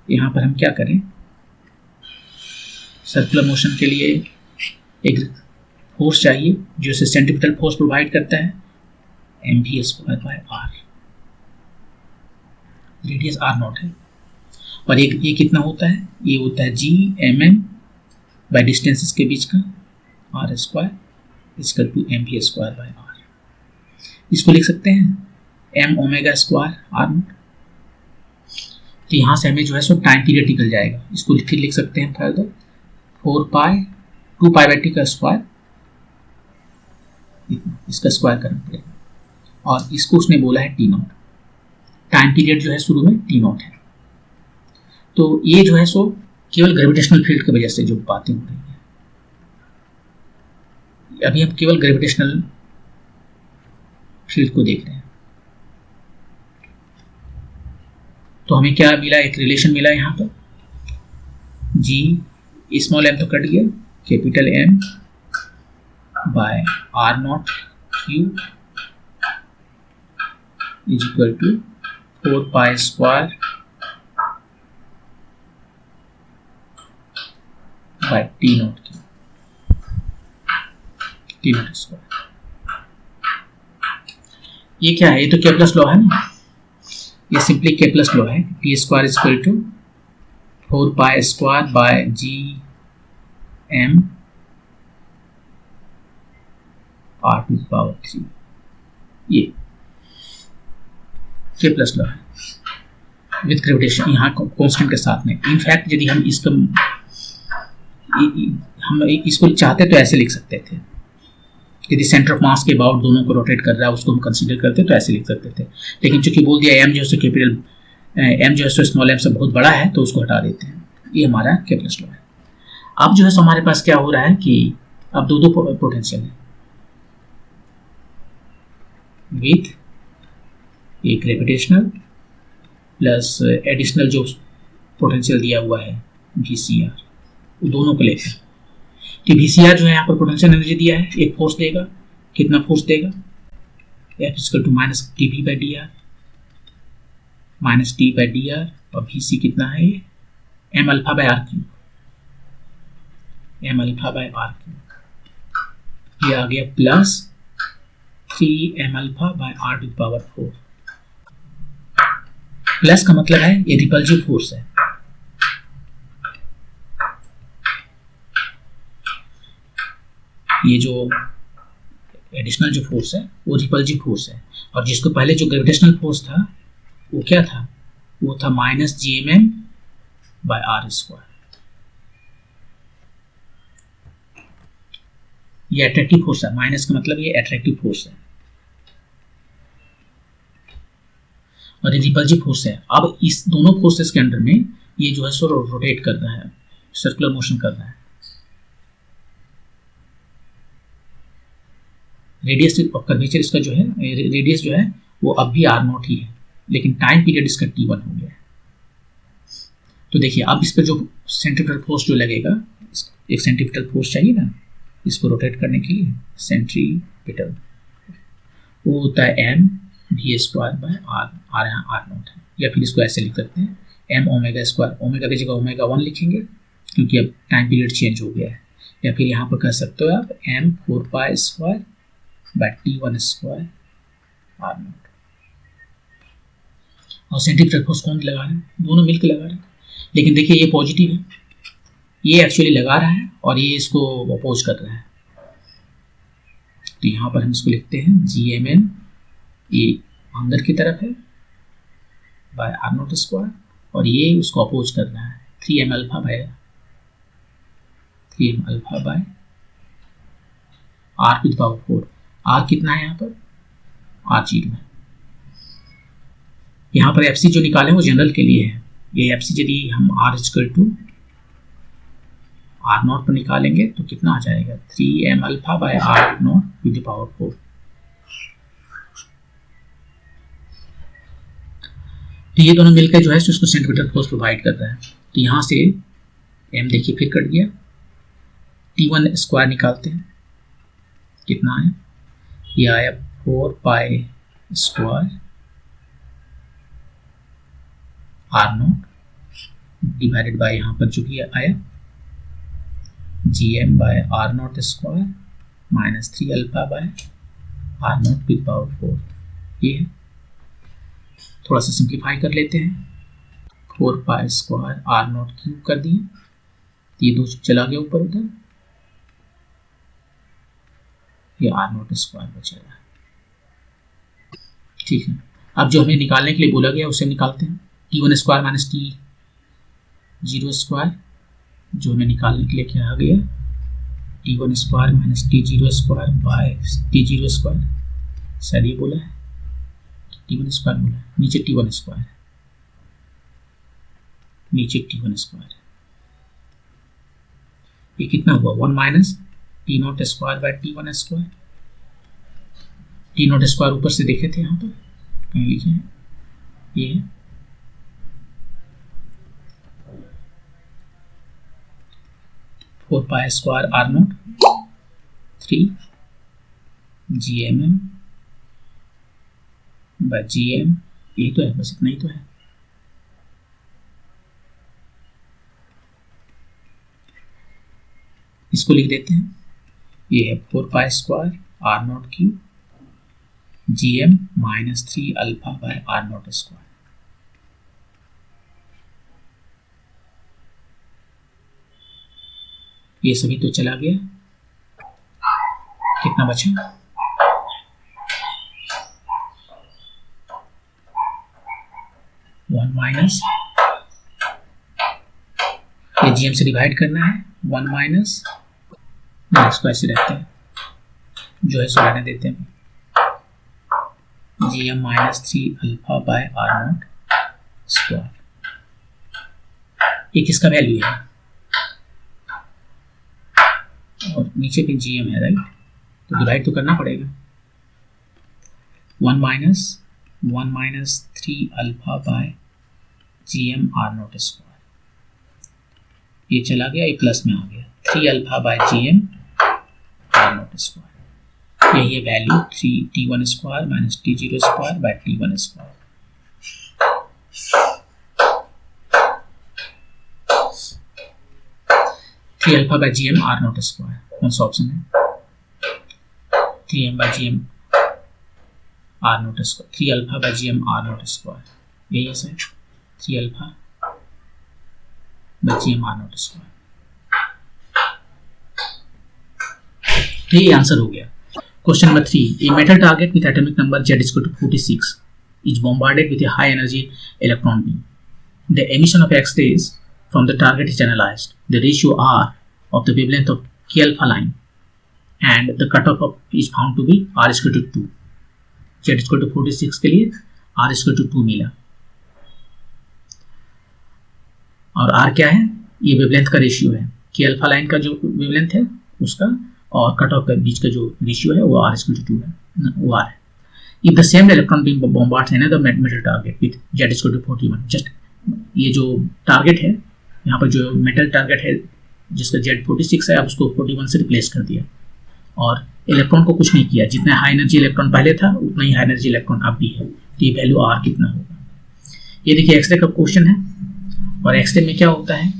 यहाँ पर हम क्या करें, सर्कुलर मोशन के लिए एक फोर्स चाहिए जो इसे सेंट्रीपिटल फोर्स प्रोवाइड करता है mv²/r, रेडियस r0 है। और ये कितना होता है, ये होता है g/mm बाय डिस्टेंसेस के बीच का r² इक्वल टू mv²/r। इसको लिख सकते हैं m⍵² r0। तो यहाँ से हमें जो है सो टाइम पीरियड निकल जाएगा, इसको फिर लिख सकते हैं फर्दर 2π/t का स्क्वायर, इसका स्क्वायर करना पड़ेगा। और इसको उसने बोला है t0, टाइम पीरियड जो है शुरू में t0 है। तो ये जो है सो केवल ग्रेविटेशनल फील्ड की वजह से जो बातें हो रही है, अभी हम केवल ग्रेविटेशनल फील्ड को देख रहे हैं। तो हमें क्या मिला, एक रिलेशन मिला यहाँ पर, जी स्मॉल m तो कट गया, capital M by r0 cube is equal to 4π² by t0 square. ये क्या है, ये तो केप्लर्स लॉ है ना, ये सिंपली केप्लर्स लॉ है, p² equal to 4π² bye g/m r⁻3, ये केप्लर्स लॉ है विथ ग्रेविटेशन यहाँ कांस्टेंट के साथ में। इनफैक्ट यदि हम इसको चाहते तो ऐसे लिख सकते थे, यदि सेंटर ऑफ मास के अबाउट दोनों को रोटेट कर रहा है उसको हम कंसीडर करते तो ऐसे लिख सकते थे, लेकिन चूंकि बोल दिया m जो है कैपिटल m जो है स्मॉल m से बहुत बड़ा है तो उसको हटा देते हैं। ये हमारा केप्लर्स लॉ है। अब जो है हमारे पास क्या हो रहा है कि अब दो पोटेंशियल है विथ एक ग्रेविटेशनल प्लस एडिशनल जो पोटेंशियल दिया हुआ है VCR, दोनों को लेकर। कि VCR जो है यहाँ पर पोटेंशियल एनर्जी दिया है, एक फोर्स देगा, कितना फोर्स देगा, F equal to -dV/dr -d/dr और VC कितना है, m⍵/r क्यूब, m⍵/r क्यूब, ये आ गया प्लस 3m⍵/r⁴। प्लस का मतलब है ये रिपल्सिव फोर्स है, ये जो एडिशनल जो फोर्स है वो रिपल्सिव फोर्स है। और जिसको पहले जो ग्रेविटेशनल फोर्स था वो क्या था, वो था -gmm/r²। ये अट्रैक्टिव फोर्स है, माइनस का मतलब ये अट्रैक्टिव फोर्स है और ये रिपल्सिव फोर्स है। अब इस दोनों फोर्सेस के अंडर में ये जो है सो रोटेट कर रहा है, सर्कुलर मोशन कर रहा है। रेडियस ऑफ कर्वेचर इसका जो है, रेडियस जो है वो अब भी r0 ही है, लेकिन टाइम पीरियड इसका t1 हो गया है। तो देखिए अब इस पर जो सेंट्रीपिटल फोर्स जो लगेगा, एक सेंट्रीपिटल फोर्स चाहिए ना इसको रोटेट करने के लिए, सेंट्रीपिटल, वो होता है m/v²/r यहाँ r0 है, या फिर इसको ऐसे लिख सकते हैं m⍵², ओमेगा की जगह ω1 लिखेंगे क्योंकи अब टाइम पीरियड चेंज हो गया है, या फिर यहाँ पर कह सकते हो आप m4π²/t1² r0। और सेंट्रीपिटल फोर्स कौन लगा रहे हैं? दोनों मिलकर लगा रहे हैं, लेकिन देखिए ये पॉजिटिव है, ये एक्चुअली लगा रहा है और ये इसको अपोज कर रहा है। तो यहाँ पर हम इसको लिखते हैं GMN, ये अंदर की तरफ है r0² और ये उसको अपोज कर रहा है 3m⍵/r की पावर 4। r कितना है यहाँ पर? r0 है। यहाँ पर FC जो निकाले वो जनरल के लिए है। ये FC यदि हम r/r0 पर निकालेंगे तो कितना आ जाएगा? 3m⍵/r0 to the power 4। तो ये दोनों मिलकर जो है उसको सेंट्रीपिटल फोर्स प्रोवाइड कर रहा है। तो यहाँ से m देखिए फिर कट गया, t1² निकालते हैं, कितना है? ये आया 4π² r0 डिवाइडेड बाय यहाँ पर जो भी आया gm/r0² -3α/r0 to the power 4। ये है, थोड़ा सा सिंप्लीफाई कर लेते हैं, 4π² r0 क्यूब कर दिए, ये 2 चला गया ऊपर उधर, ये r0² बचेगा। ठीक है, अब जो हमें निकालने के लिए बोला गया उसे निकालते हैं। t1² -t0² जो हमें निकालने के लिए क्या आ गया, t1² -t0² शायद ये बोला है, t1² बोला है, नीचे t1² है, नीचे t1²। ये कितना हुआ? 1 -t0²/t1²। t0² ऊपर से देखे थे, यहाँ पर कहीं लिखे हैं, ये है 4π² r0 3 gmm/gm, यही तो है, बस इतना ही तो है। इसको लिख देते हैं, ये है 4π² r0 क्यूब gm -3α/r0²। ये सभी तो चला गया, कितना बचा? वन माइनस, ये GM से डिवाइड करना है, 1 माइनस, इसको ऐसे रहते हैं, जो है सो रहने देते हैं, GM -3α/r0²। ये किसका वैल्यू है? और नीचे पे GM है, राइट, तो डिवाइड तो करना पड़ेगा। 1 माइनस 3α/GM r0², ये चला गया, ये प्लस में आ गया 3α/GM r0²। यही है value, t1² -t0²/t1²। (3α/GM r0²) कौन सा ऑप्शन है? 3m/GM r0², 3α/GM r0², यही है सर, 3α/GM r0²। तो ये आंसर हो गया। Question number 3, a metal target with atomic number Z = 46 is bombarded with a high energy electron beam. the emission of X-rays from the target is analyzed. The ratio R of the wavelength of K alpha line and the cutoff is found to be R is equal to 2. Z is equal to 46 के लिए R is equal to 2 मिला, और R क्या है, ये wavelength का ratio है, K alpha line का जो वेवलेंथ है उसका और कट ऑफ के बीच का जो रेशियो है वो R is equal to 2 है, वो R है. If the same electron beam bombards another metal target with Z is equal to 41, just ये जो टारगेट है यहाँ पर जो मेटल टारगेट है जिसका Z 46 है, अब उसको 41 से रिप्लेस कर दिया और इलेक्ट्रॉन को कुछ नहीं किया, जितना हाई एनर्जी इलेक्ट्रॉन पहले था उतना ही हाई एनर्जी इलेक्ट्रॉन अब भी है, तो ये वैल्यू R कितना होगा. ये देखिए एक्सरे का क्वेश्चन है, और एक्सरे में क्या होता है,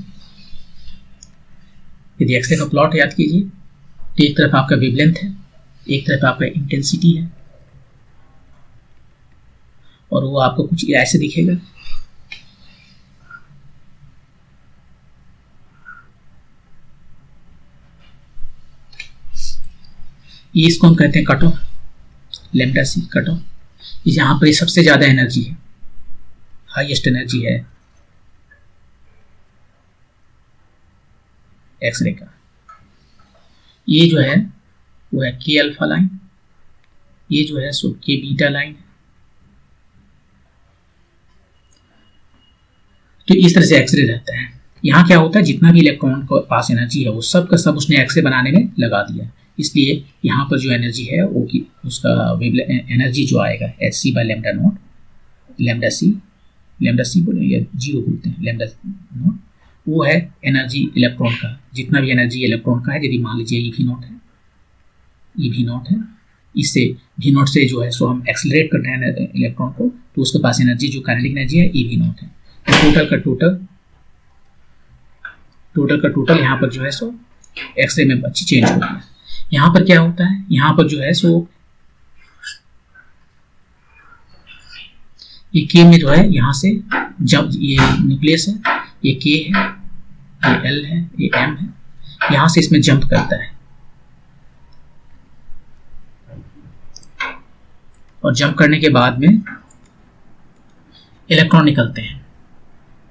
यदि एक्सरे का प्लॉट याद कीजिए तो एक तरफ आपका वेवलेंथ है, एक तरफ आपका इंटेंसिटी है, और वो आपको कुछ ऐसे दिखेगा. ये इसको हम कहते हैं कट ऑफ, लैम्डा सी कट ऑफ. यहाँ पर सबसे ज्यादा एनर्जी है, हाईएस्ट एनर्जी है एक्सरे का. ये जो है वो है के अल्फा लाइन, ये जो है सो के बीटा लाइन. तो इस तरह से एक्सरे रहता है. यहाँ क्या होता है, जितना भी इलेक्ट्रॉन के पास एनर्जी है वो सब का सब उसने एक्सरे बनाने में लगा दिया, इसलिए यहाँ पर जो एनर्जी है वो की उसका एनर्जी जो आएगा H C by lambda not, lambda सी बोले या जीरो बोलते हैं, लेमडा नॉट वो है एनर्जी इलेक्ट्रॉन का, जितना भी एनर्जी इलेक्ट्रॉन का है. यदि मान लीजिए ई भी नॉट है, इससे भी नॉट से जो है सो हम एक्सेलरेट कर रहे हैं इलेक्ट्रॉन को, तो उसके पास एनर्जी जो काइनेटिक एनर्जी है ई भी नॉट है. तो टोटल का टोटल यहाँ पर जो है सो एक्सरे में अच्छी चेंज हो गया. यहाँ पर क्या होता है, यहाँ पर जो है सो ये के में जो है यहाँ से जब ये न्यूक्लियस है, ये के है, ये एल है, ये एम है, यहाँ से इसमें जंप करता है और जंप करने के बाद में इलेक्ट्रॉन निकलते हैं.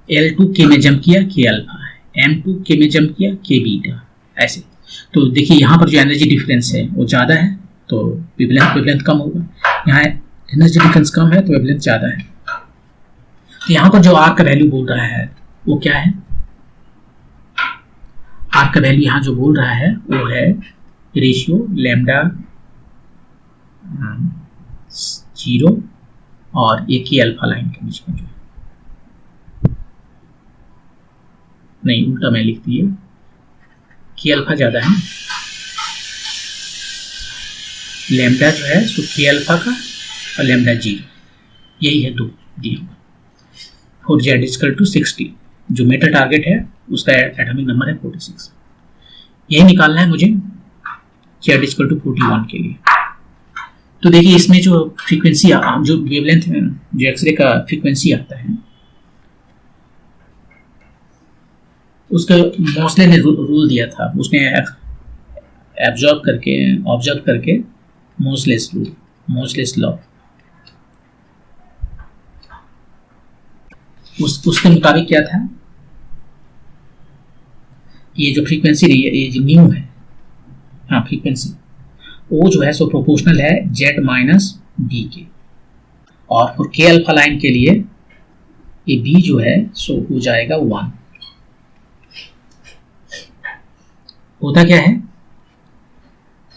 L2 के में जंप किया के अल्फा है, M2 के में जंप किया के बीटा, ऐसे. तो देखिए यहाँ पर जो एनर्जी डिफरेंस है वो ज़्यादा है तो वेवलेंथ कम होगा, यहाँ एनर्जी डिफरेंस कम है तो वेवलेंथ ज़्यादा है. तो यहाँ पर जो R का वैल्यू बोल रहा है वो क्या है, R का वैल्यू यहाँ जो बोल रहा है वो है रेशियो लैम्डा 0 और एक ही अल्फा लाइन के बीच में जो नहीं, उल्टा मैं लिख दिया, के अल्फा ज्यादा है, लैम्डा जो है सो के अल्फा का और लैम्डा 0, यही है दो दिया हुआ. और Z इक्वल टू 60, जो मेटल टारगेट है उसका एटॉमिक नंबर है 46, यही निकालना है मुझे Z इक्वल टू 41 के लिए. तो देखिए इसमें जो फ्रीक्वेंसी जो वेवलेंथ जो एक्सरे का फ्रीक्वेंसी आता है उसका मोस्ले ने रूल दिया था, उसने ऑब्जर्व करके मोस्लेस लॉ उसके मुताबिक क्या था, ये जो फ्रीक्वेंसी रही है, ये जो न्यू है, हाँ फ्रीक्वेंसी वो जो है सो प्रोपोर्शनल है Z माइनस बी के, और फिर के अल्फा लाइन के लिए ये B जो है सो हो जाएगा 1. होता क्या है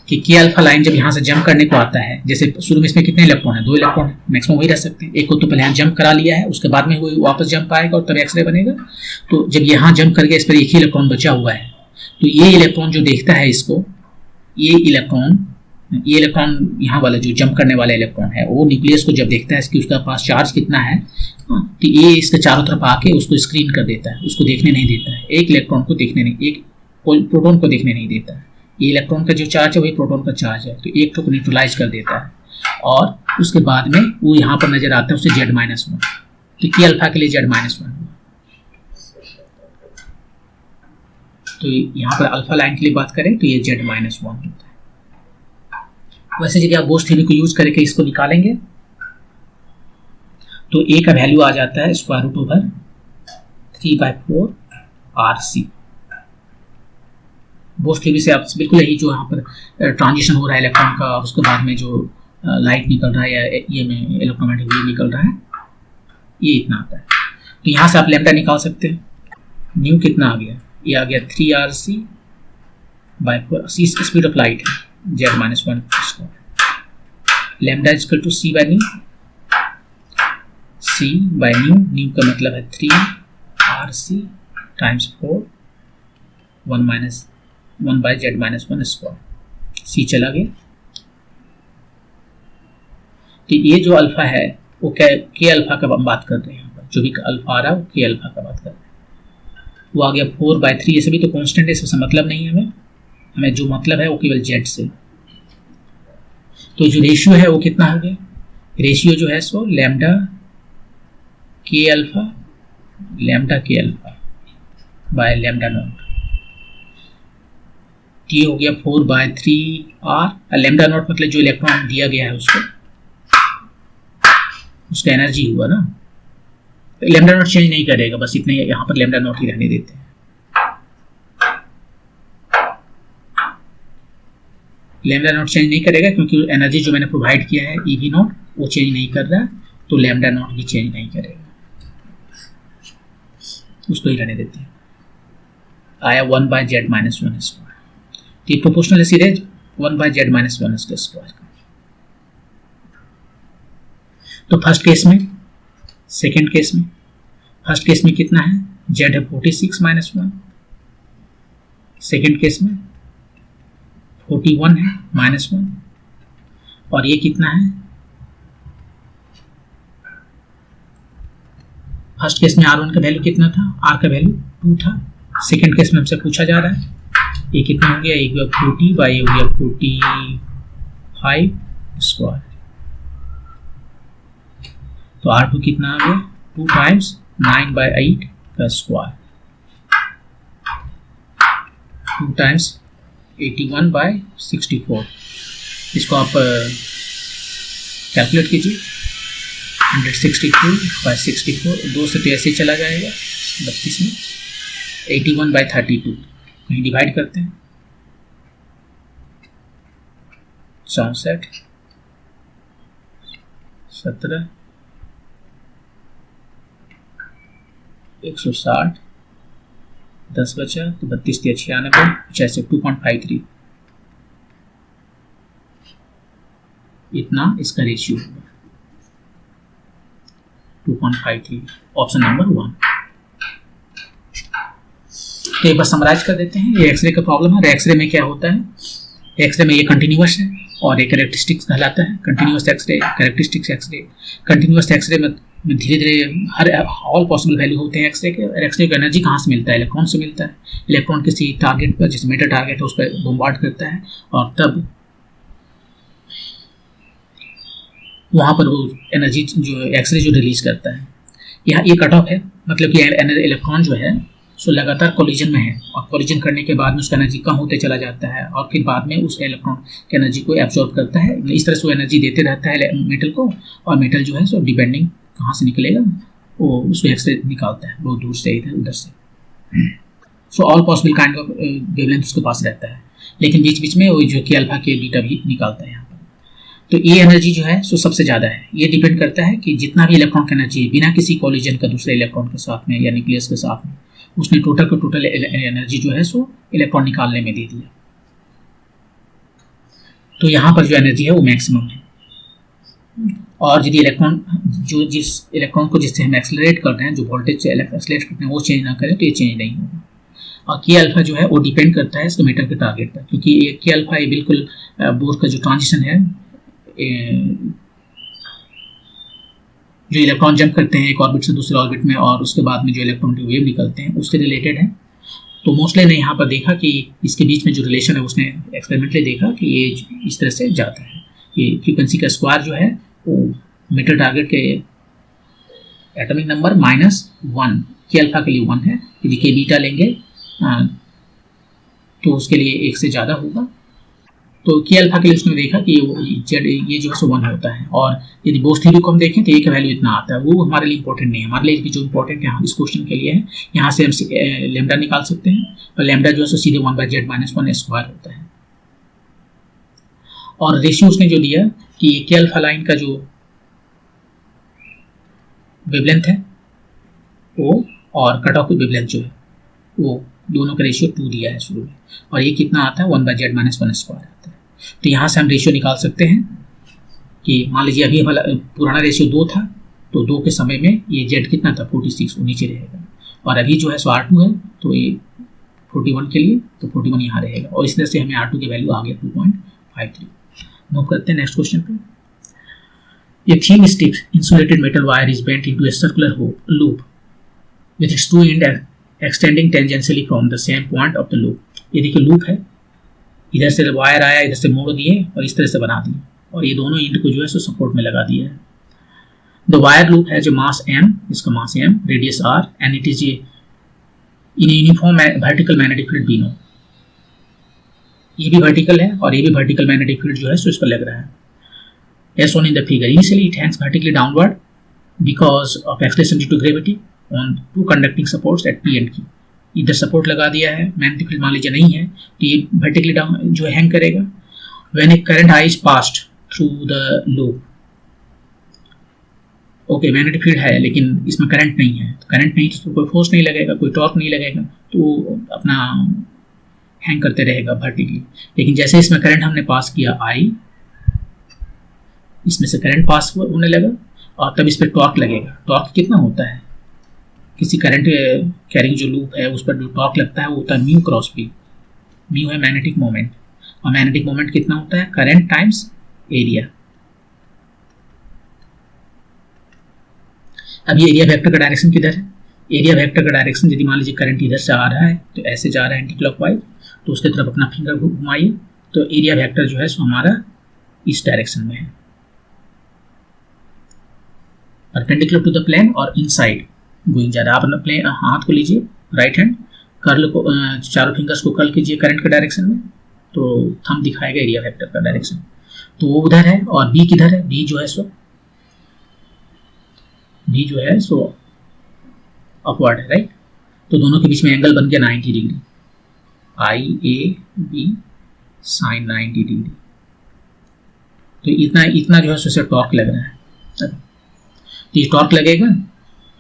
कि के अल्फा लाइन जब यहाँ से जंप करने को आता है, जैसे शुरू में इसमें कितने इलेक्ट्रॉन है, 2 इलेक्ट्रॉन है, मैक्सिमम वही रह सकते हैं. एक को तो पहले यहाँ जंप करा लिया है, उसके बाद में वो वापस जंप आएगा और तब एक्सरे बनेगा. तो जब यहाँ जंप करके इस पर एक ही इलेक्ट्रॉन बचा हुआ है, तो ये इलेक्ट्रॉन जो देखता है इसको, ये इलेक्ट्रॉन यहाँ वाला जो जंप करने वाला इलेक्ट्रॉन है वो न्यूक्लियस को जब देखता है कि उसका पास चार्ज कितना है, तो ये इसके चारों तरफ आके उसको स्क्रीन कर देता है, उसको देखने नहीं देता है, एक इलेक्ट्रॉन को देखने नहीं, एक प्रोटॉन को देखने नहीं देता है. ये इलेक्ट्रॉन का जो चार्ज है वही प्रोटॉन का चार्ज है, तो एक को न्यूट्रलाइज कर देता है और उसके बाद में वो यहाँ पर नजर आता है उसे Z-1, तो के अल्फा के लिए Z-1 हुआ. तो यहाँ पर अल्फा लाइन के लिए बात करें तो ये Z-1 होता है. वैसे यदि आप बोस थ्योरी को यूज करके इसको निकालेंगे तो A का वैल्यू आ जाता है √/, 3/4 RC। मोस्टली भी से आप बिल्कुल यही जो यहाँ पर ट्रांजिशन हो रहा है इलेक्ट्रॉन का, और उसके बाद में जो लाइट निकल रहा है या ये में इलेक्ट्रोमैग्नेटिक वेव निकल रहा है, ये इतना आता है। तो यहाँ से आप लैम्डा निकाल सकते हैं। न्यू कितना आ गया, ये आ गया 3RC/4। C speed of light है, Z-1 lambda equal to C by nu. C by nu, nu का मतलब है 3RC टाइम्स 4 1/Z-1²। C चला गया। तो ये जो अल्फा है वो के अल्फा का बात कर रहे हैं, यहाँ पर जो भी अल्फा आ रहा है वो के अल्फा का बात कर रहे हैं। वो आ गया 4/3। ये सभी तो कांस्टेंट है, इससे मतलब नहीं है हमें जो मतलब है वो केवल जेड से। तो जो रेशियो है वो कितना हो गया, रेशियो जो है सो लैम्डा के अल्फा बाय लैम्डा नॉट। ये हो गया 4/3R। लैम्डा नॉट मतलब जो इलेक्ट्रॉन दिया गया है उसका एनर्जी हुआ ना। लैम्डा नॉट चेंज नहीं करेगा, बस इतने यहाँ पर लैम्डा नॉट ही रहने देते हैं। लैम्डा नॉट चेंज नहीं करेगा क्योंकि एनर्जी जो मैंने प्रोवाइड किया है ईवी नॉट वो चेंज नहीं कर रहा, तो लैम्डा नॉट भी चेंज नहीं करेगा, उसको ही रहने देते हैं। आया 1/Z-1²। तो ये प्रोपोर्शनल है सीधे 1/Z-1²। तो फर्स्ट केस में, सेकेंड केस में, फर्स्ट केस में कितना है, Z है 46-1। सेकेंड केस में 41 है -1। और ये कितना है, फर्स्ट केस में R1 का वैल्यू कितना था, R का वैल्यू 2 था। सेकेंड केस में हमसे पूछा जा रहा है ये कितना हो गया, एक 40 बाई हो गया 45²। तो R2 कितना आ गया, 2 टाइम्स 9/8 का स्क्वायर, 2 टाइम्स 81/64। इसको आप कैलकुलेट कीजिए, 162/64, 2 से तो ऐसे ही चला जाएगा 32 में, 81/32 कहीं डिवाइड करते हैं, 64 17 160 10 बचा तो 32 × 96 96 2.53 इतना इसका रेशियो होगा 2.53, ऑप्शन नंबर 1। तो एक बार समराइज कर देते हैं, ये एक्सरे का प्रॉब्लम है। एक्सरे में क्या होता है, एक्सरे में ये कंटिन्यूअस है और ये कैरेक्टरिस्टिक्स कहलाता है continuous X ray, characteristics X ray. Continuous X ray में धीरे धीरे हर ऑल पॉसिबल वैल्यू होते हैं एक्सरे के। और एक्सरे को एनर्जी कहाँ से मिलता है, इलेक्ट्रॉन से मिलता है। इलेक्ट्रॉन किसी टारगेट पर, जैसे मेटल टारगेट है उस पर बम्बार्ड करता है और तब वहाँ पर वो एनर्जी जो एक्सरे जो रिलीज करता है। यहाँ ये कट ऑफ है, मतलब कि इलेक्ट्रॉन जो है सो लगातार कोलिजन में है और कोलिजन करने के बाद में उसका एनर्जी कम होते चला जाता है और फिर बाद में उस इलेक्ट्रॉन की एनर्जी को एब्जॉर्ब करता है। इस तरह से वो एनर्जी देते रहता है मेटल को, और मेटल जो है सो डिपेंडिंग कहाँ से निकलेगा वो उसको एक्सरे निकालता है, बहुत दूर से इधर उधर से। So all possible kind of wavelength उसके पास रहता है, लेकिन बीच बीच में वो जो के अल्फा के बीटा भी निकालता है यहाँ पर। तो ये एनर्जी जो है सो सबसे ज़्यादा है। ये डिपेंड करता है कि जितना भी इलेक्ट्रॉन की एनर्जी है बिना किसी कोलिजन का दूसरे इलेक्ट्रॉन के साथ में या न्यूक्लियस के साथ में, उसने टोटल का टोटल एनर्जी जो है सो इलेक्ट्रॉन निकालने में दे दिया। तो यहाँ पर जो एनर्जी है वो मैक्सिमम है। और यदि इलेक्ट्रॉन जो जिस इलेक्ट्रॉन को जिससे हम एक्सेलरेट कर रहे हैं, जो वोल्टेज से एक्सेलरेट करते हैं वो चेंज ना करें तो ये चेंज नहीं होगा। और के अल्फा जो है वो डिपेंड करता है इसके मेटल के टारगेट पर, क्योंकि ये के अल्फा ये बिल्कुल बोर का जो ट्रांजिशन है, जो इलेक्ट्रॉन जंप करते हैं एक ऑर्बिट से दूसरे ऑर्बिट में और उसके बाद में जो इलेक्ट्रॉन की वेव निकलते हैं उससे रिलेटेड है। तो मोस्टली ने यहाँ पर देखा कि इसके बीच में जो रिलेशन है उसने एक्सपेरिमेंटली देखा कि ये इस तरह से जाता है। ये फ्रीक्वेंसी का स्क्वायर जो है वो मेटल टारगेट के एटॉमिक नंबर -1 के अल्फा के लिए 1 है। यदि के बीटा लेंगे तो उसके लिए 1 से ज़्यादा होगा। तो के अल्फा के लिए उसने देखा कि जेड ये जो है सो 1 होता है, और यदि बोथ थ्योरी को हम देखें तो ए का वैल्यू इतना आता है। वो हमारे लिए इंपॉर्टेंट नहीं है, हमारे लिए जो इंपॉर्टेंट है इस क्वेश्चन के लिए है, यहाँ से हम लेमडा निकाल सकते हैं, और लेमडा जो है सो सीधे 1/z-1 स्क्वायर होता है। और रेशियो उसने जो दिया कि के अल्फा लाइन का जो वेवलेंथ है वो और कट ऑफ वेवलेंथ जो है वो दोनों का रेशियो 2 दिया है शुरू में, और ये कितना आता है 1/z-1 स्क्वायर आता है। तो यहाँ से हम रेशियो निकाल सकते हैं कि मान लीजिए अभी हमारा पुराना रेशियो 2 था, तो 2 के समय में ये z कितना था 46, वो नीचे रहेगा, और अभी जो है सो R2 है तो ये 41 के लिए, तो 41 यहाँ रहेगा, और इस तरह से हमें R2 की वैल्यू आ गया 2.53। मूव करते हैं नेक्स्ट क्वेश्चन पे। A thin stiff insulated metal wire is bent into a circular loop with its two ends extending tangentially from the same point of the loop. ये देखिए लूप है, इधर से वायर आया, इधर से मोड़ दिए और इस तरह से बना दिए, और ये दोनों एंड को जो है सो सपोर्ट में लगा दिया है। The wire loop has a mass m, इसका मास m, radius r, and it is in a uniform vertical magnetic field B0. ये भी वर्टिकल है और ये भी वर्टिकल मैग्नेटिक फील्ड जो है सो इस पर लग रहा है। As shown in the figure, initially it hangs vertically downward because of acceleration due to gravity on two conducting supports at P and Q. इधर सपोर्ट लगा दिया है, मैग्नेटिक फील्ड मान लीजिए नहीं है, तो ये वर्टिकली डाउन जो है हैंग करेगा। When a current I is passed through the loop, okay magnetic field है लेकिन इसमें करंट नहीं है, तो करंट नहीं तो कोई फोर्स नहीं लगेगा, कोई टॉर्क नहीं लगेगा, तो अपना हैंग करते रहेगा वर्टिकली। लेकिन जैसे इसमें करंट हमने पास किया I, इसमें से करंट पास होने लगा और तब इस पर टॉर्क लगेगा। टॉर्क कितना होता है, किसी करंट कैरिंग जो लूप है उस पर जो टॉर्क लगता है वो होता है म्यू क्रॉस पी। म्यू है मैग्नेटिक मोमेंट, और मैग्नेटिक मोमेंट कितना होता है, करंट टाइम्स एरिया। अब ये एरिया वेक्टर का डायरेक्शन किधर है, एरिया वेक्टर का डायरेक्शन यदि मान लीजिए करंट इधर से आ रहा है तो ऐसे जा रहा है एंटी क्लॉकवाइज, तो उसके तरफ अपना फिंगर घुमाइए, तो एरिया वेक्टर जो है सो हमारा इस डायरेक्शन में है, परपेंडिकुलर टू द प्लेन और इनसाइड गोइंग जा रहा है। आप अपना प्लेन हाथ को लीजिए, राइट हैंड कर्ल को, चारों फिंगर्स को कर्ल कीजिए करंट के डायरेक्शन में, तो थंब दिखाएगा एरिया वेक्टर का डायरेक्शन। तो वो उधर है और बी किधर है, बी जो है सो अपवर्ड है, राइट। तो दोनों के बीच में एंगल बन गया 90 डिग्री, IAB साइन 90 डिग्री। तो इतना जो है सो टॉर्क लग रहा है, तो ये टॉर्क लगेगा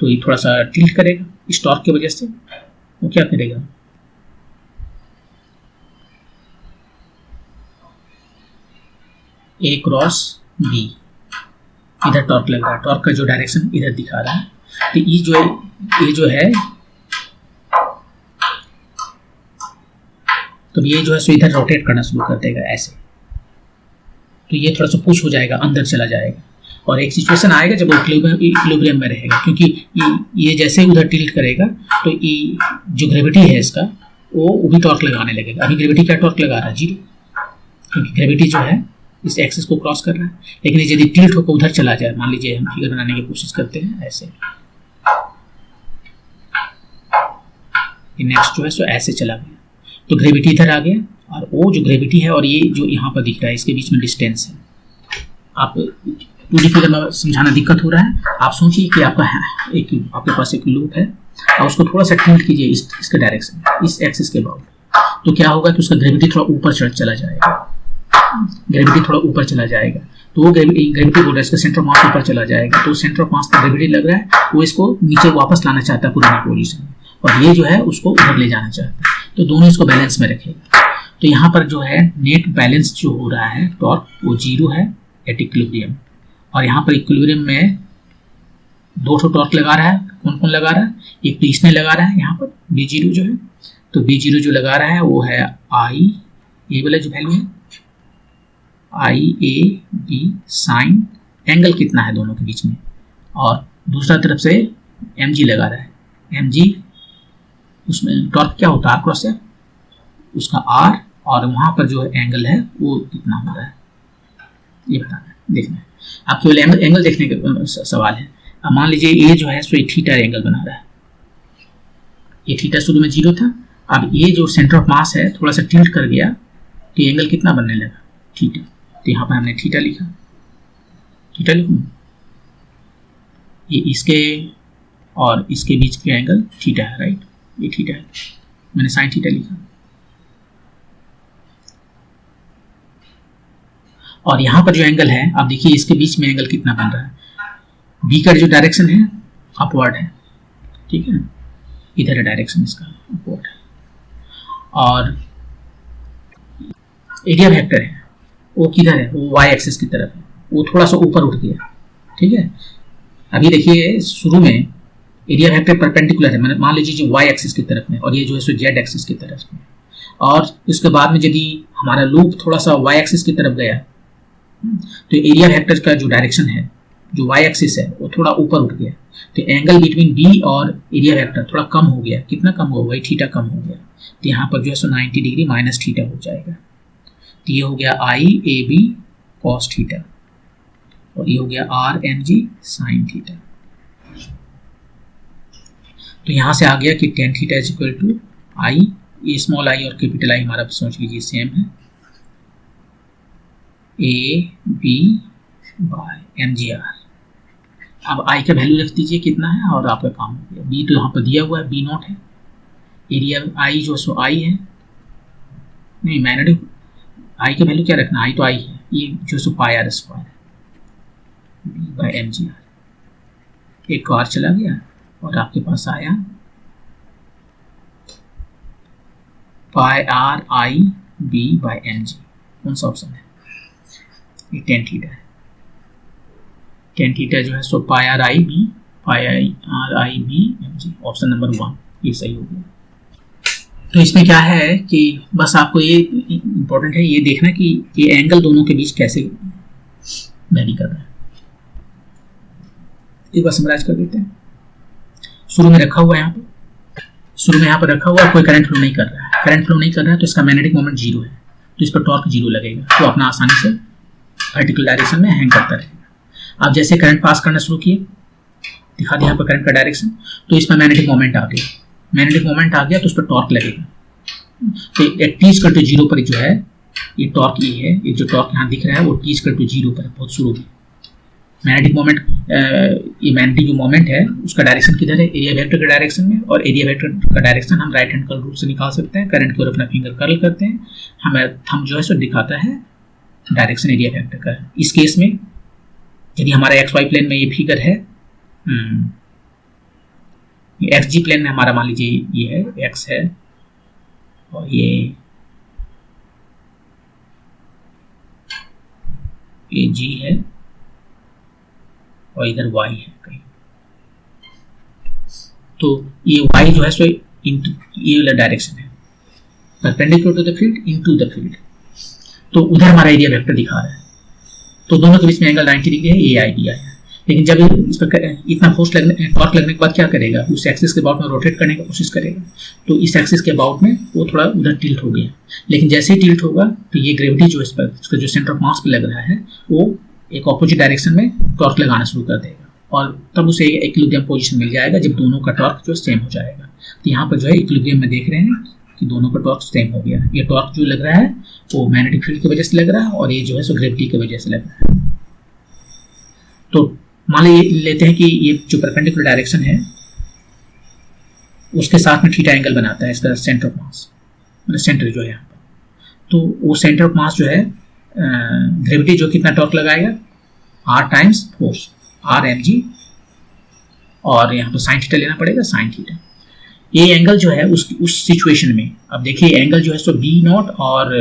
तो ये थोड़ा सा टिल्ट करेगा, इस टॉर्क की वजह से वो क्या करेगा, A क्रॉस B, इधर टॉर्क लग रहा है, टॉर्क का जो डायरेक्शन इधर दिखा रहा है, तो ये जो है तो ये जो है सो इधर रोटेट करना शुरू कर देगा ऐसे, तो ये थोड़ा सा पुश हो जाएगा, अंदर चला जाएगा, और एक सिचुएशन आएगा जब वो इक्विलिब्रियम में रहेगा, क्योंकि ये जैसे उधर टिल्ट करेगा तो ये जो ग्रेविटी है इसका वो भी टॉर्क लगाने लगेगा। अभी ग्रेविटी क्या टॉर्क लगा रहा है, 0, क्योंकि ग्रेविटी जो है इस एक्सिस को क्रॉस कर रहा है। लेकिन यदि टिल्ट होकर उधर चला जाए, मान लीजिए हम फिगर बनाने की कोशिश करते हैं ऐसे, नेक्स्ट जो है सो ऐसे चला गया, तो ग्रेविटी इधर आ गया, और वो जो ग्रेविटी है और ये जो यहाँ पर दिख रहा है इसके बीच में डिस्टेंस है। आप 2D फिगर में समझाना दिक्कत हो रहा है, आप सोचिए कि आपके पास एक लूप है और उसको थोड़ा सा टिल्ट कीजिए इसके डायरेक्शन, इस एक्सिस के अबाउट, तो क्या होगा कि उसका ग्रेविटी थोड़ा ऊपर चला जाएगा, ग्रेविटी थोड़ा ऊपर चला जाएगा, तो वो ग्रेविटी बोल रहा है इसका सेंटर ऑफ मास ऊपर चला जाएगा, तो सेंटर ऑफ मास पर ग्रेविटी लग रहा है, वो इसको नीचे वापस लाना चाहता है पुरानी पोजीशन में, और ये जो है उसको उधर ले जाना चाहता है, तो दोनों इसको बैलेंस में रखेगा। तो यहाँ पर जो है नेट बैलेंस जो हो रहा है टॉर्क वो 0 है एट इक्विलिब्रियम, और यहाँ पर इक्विलिब्रियम में 2 टॉर्क लगा रहा है। कौन कौन लगा रहा है, एक तो इसने लगा रहा है यहाँ पर B0 जो है, तो B0 जो लगा रहा है वो है I, ये वाला जो वैल्यू है IAB साइन, एंगल कितना है दोनों के बीच में, और दूसरा तरफ से mg लगा रहा है, mg उसमें टॉर्क क्या होता है R क्रॉस F, उसका R, और वहाँ पर जो एंगल है वो कितना हो रहा है ये बताना है, देखना है। आप केवल एंगल देखने का सवाल है। अब मान लीजिए ये जो है सो थीटा एंगल बना रहा है, ये थीटा शुरू में 0 था, अब ये जो सेंटर ऑफ मास है थोड़ा सा टिल्ट कर गया तो एंगल कितना बनने लगा, थीटा। तो यहाँ पर हमने थीटा लिखा, थीटा लिखूँ, ये इसके और इसके बीच के एंगल थीटा है, राइट, ये थीटा है, मैंने साइन थीटा लिखा। और यहाँ पर जो एंगल है, आप देखिए इसके बीच में एंगल कितना बन रहा है, बी का जो डायरेक्शन है अपवर्ड है, ठीक है, इधर है डायरेक्शन इसका, अपवर्ड है। और एरिया वेक्टर है वो किधर है, वो वाई एक्सिस की तरफ है, वो थोड़ा सा ऊपर उठ गया, ठीक है। अभी देखिए शुरू में एरिया वेक्टर परपेंडिकुलर है, मैंने मान लीजिए जो वाई एक्सिस की तरफ में, और ये जो है सो जेड एक्सिस की तरफ में। और उसके बाद में यदि हमारा लूप थोड़ा सा वाई एक्सिस की तरफ गया तो एरिया वेक्टर का जो डायरेक्शन है, जो वाई एक्सिस है, वो थोड़ा ऊपर उठ गया। तो एंगल बिटवीन बी और एरिया वेक्टर थोड़ा कम हो गया, कितना कम हो गया, थीटा कम हो गया। तो यहाँ पर जो है सो 90 डिग्री माइनस थीटा हो जाएगा। तो ये हो गया I A B cos theta, और ये हो गया R N G sine theta. तो यहाँ से आ गया कि tan theta is equal to I, ये स्मॉल आई और कैपिटल आई हमारा समझ लीजिए सेम है, A B by M G R. अब आई का वैल्यू रख दीजिए कितना है और आपका काम हो गया। बी तो यहाँ पर दिया हुआ है, बी नॉट है, एरिया आई जो सो आई है, नहीं मैंने आई का वैल्यू क्या रखना, आई तो आई है, ये जो सो पाई आर स्क्वायर है, B by M G R. एक आर चला गया और आपके पास आया pi R I B by M G. कौन सा ऑप्शन है, ये टेन थीटा है, टेन थीटा जो है सो pi R I B M G, option number 1 ये सही हो गया। तो इसमें क्या है कि बस आपको ये इंपॉर्टेंट है ये देखना कि ये एंगल दोनों के बीच कैसे वेरी कर रहा है। एक बार समराइज कर देते हैं। शुरू में रखा हुआ है, यहाँ पर शुरू में यहाँ पर रखा हुआ है, कोई करंट फ्लो नहीं कर रहा है, करंट फ्लो नहीं कर रहा है तो इसका मैग्नेटिक मोमेंट 0 है, तो इस पर टॉर्क 0 लगेगा, तो अपना आसानी से वर्टिकल डायरेक्शन में हैंग करता रहेगा। आप जैसे करंट पास करना शुरू किए, दिखा दिया यहाँ पर करंट का डायरेक्शन, तो इसमें मैग्नेटिक मोमेंट आ गया, मैग्नेटिक मोमेंट आ गया तो उस पर टॉर्क लगेगा। तो t = 0 पर जो है ये टॉर्क ये है, ये जो टॉर्क यहाँ दिख रहा है वो t = 0 पर है, बहुत शुरू में। मैग्नेटिक मोमेंट, ये मैग्नेटिक जो मोमेंट है उसका डायरेक्शन किधर है, एरिया वेक्टर के डायरेक्शन में, और एरिया वेक्टर का डायरेक्शन हम राइट हैंड कर्ल रूल से निकाल सकते हैं। करंट की ओर अपना फिंगर कर्ल करते हैं, हमें थंब जो है सो दिखाता है डायरेक्शन एरिया वेक्टर का। इस केस में यदि हमारा एक्स वाई प्लेन में ये फिगर है, एक्स जी प्लेन में हमारा मान लीजिए ये है, एक्स है और ये जी है और इधर y है कहीं, तो ये y जो है सो ये वाला डायरेक्शन है, perpendicular to the field into the field. तो उधर हमारा एरिया वेक्टर दिखा रहा है, तो दोनों के बीच में एंगल 90 डिग्री है, ए आई बी आई है। लेकिन जब इस पर इतना फोर्स लगने, टॉर्क लगने के बाद क्या करेगा, उस एक्सिस के अबाउट में रोटेट करने की कोशिश करेगा, तो इस एक्सिस के अबाउट में वो थोड़ा उधर टिल्ट हो गया। लेकिन जैसे ही टिल्ट होगा तो ये ग्रेविटी जो इस पर, उसका जो सेंटर ऑफ मास पे लग रहा है, वो एक ऑपोजिट डायरेक्शन में टॉर्क लगाना शुरू कर देगा, और तब उसे इक्विलिब्रियम पोजीशन मिल जाएगा जब दोनों का टॉर्क जो सेम हो जाएगा। तो यहाँ पर जो है इक्विलिब्रियम में देख रहे हैं कि दोनों का टॉर्क सेम हो गया। ये टॉर्क जो लग रहा है वो मैग्नेटिक फील्ड की वजह से लग रहा है, और ये जो है सो ग्रेविटी की वजह से लग रहा है। तो मान लेते हैं कि ये जो परपेंडिकुलर डायरेक्शन है उसके साथ में थीटा एंगल बनाता है इसका सेंटर ऑफ मास, मतलब सेंटर जो है यहाँ पर। तो वो सेंटर ऑफ मास जो है, ग्रेविटी जो कितना टॉर्क लगाएगा, r times force, r m g, और यहाँ पर साइन थीटा लेना पड़ेगा, साइन थीटा। ये एंगल जो है उस सिचुएशन में, अब देखिए एंगल जो है सो बी नॉट और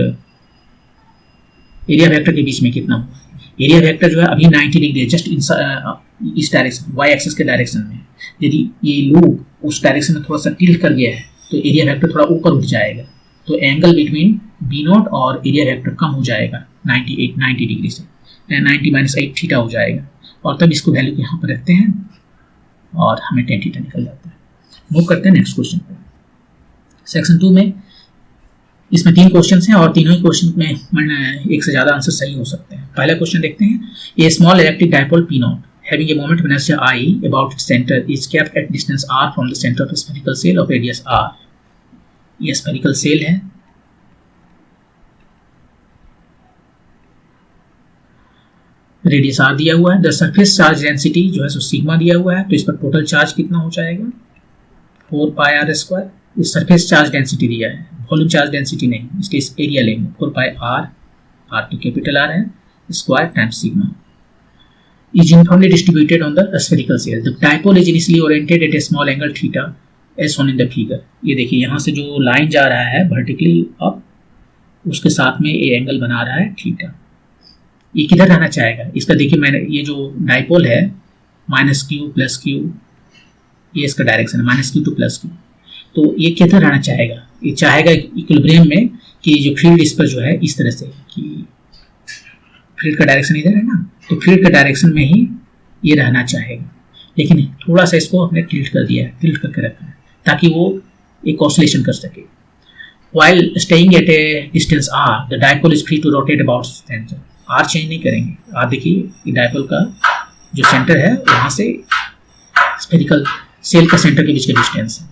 एरिया वेक्टर के बीच में कितना हुआ। एरिया वेक्टर जो है अभी 90 डिग्री है, जस्ट इस डायरेक्शन, वाई एक्सिस के डायरेक्शन में। यदि ये लूप उस डायरेक्शन में थोड़ा सा टिल्ट कर गया है तो एरिया वेक्टर थोड़ा ऊपर उठ जाएगा, तो एंगल बिटवीन बी नॉट और एरिया वेक्टर कम हो जाएगा 90 डिग्री से, 90 - 8 थीटा हो जाएगा, और तब इसको वैल्यू यहाँ पर रखते हैं और हमें 10 थीटा निकल जाता है। मूव करते हैं नेक्स्ट क्वेश्चन पर। सेक्शन 2 में इसमें 3 क्वेश्चन हैं और तीनों ही क्वेश्चन में एक से ज़्यादा आंसर सही हो सकते हैं। पहला क्वेश्चन देखते हैं। A small electric dipole P not having a moment of inertia I about its center is kept at distance r from the center of a spherical sail of radius r. ये spherical sail है, radius are दिया हुआ है, the surface charge density जो है so sigma दिया हुआ है, तो इस पर टोटल चार्ज कितना हो जाएगा 4 पाई आर स्क्वायर। इस सरफेस चार्ज डेंसिटी दिया है, वॉल्यूम चार्ज डेंसिटी नहीं, इसलिए इस एरिया लेंगे 4 पाई आर, आर तो कैपिटल आर है, square times sigma is uniformly distributed on the spherical shell. The dipole is initially oriented at a small angle theta as shown in the figure. ये देखिए यहाँ से जो line जा रहा है वर्टिकली अप, उसके साथ में ये एंगल बना रहा है थीटा। ये किधर रहना चाहेगा, इसका देखिए मैंने ये जो डाइपोल है माइनस क्यू प्लस क्यू, ये इसका डायरेक्शन है minus Q two plus Q, तो ये किधर रहना चाहेगा, ये चाहेगा इक्विलिब्रियम में कि जो फील्ड इस पर जो है इस तरह से कि फील्ड का डायरेक्शन इधर है ना, तो फील्ड के डायरेक्शन में ही ये रहना चाहेगा, लेकिन थोड़ा सा इसको हमने टिल्ट कर दिया है, टिल्ट करके रखा है ताकि वो एक ऑसिलेशन कर सके। While staying at a distance r, the dipole is free to rotate about center. r change नहीं करेंगे, r देखिए ये डाइपोल का जो सेंटर है वहां से स्फेरिकल सेल का सेंटर के बीच का डिस्टेंस है,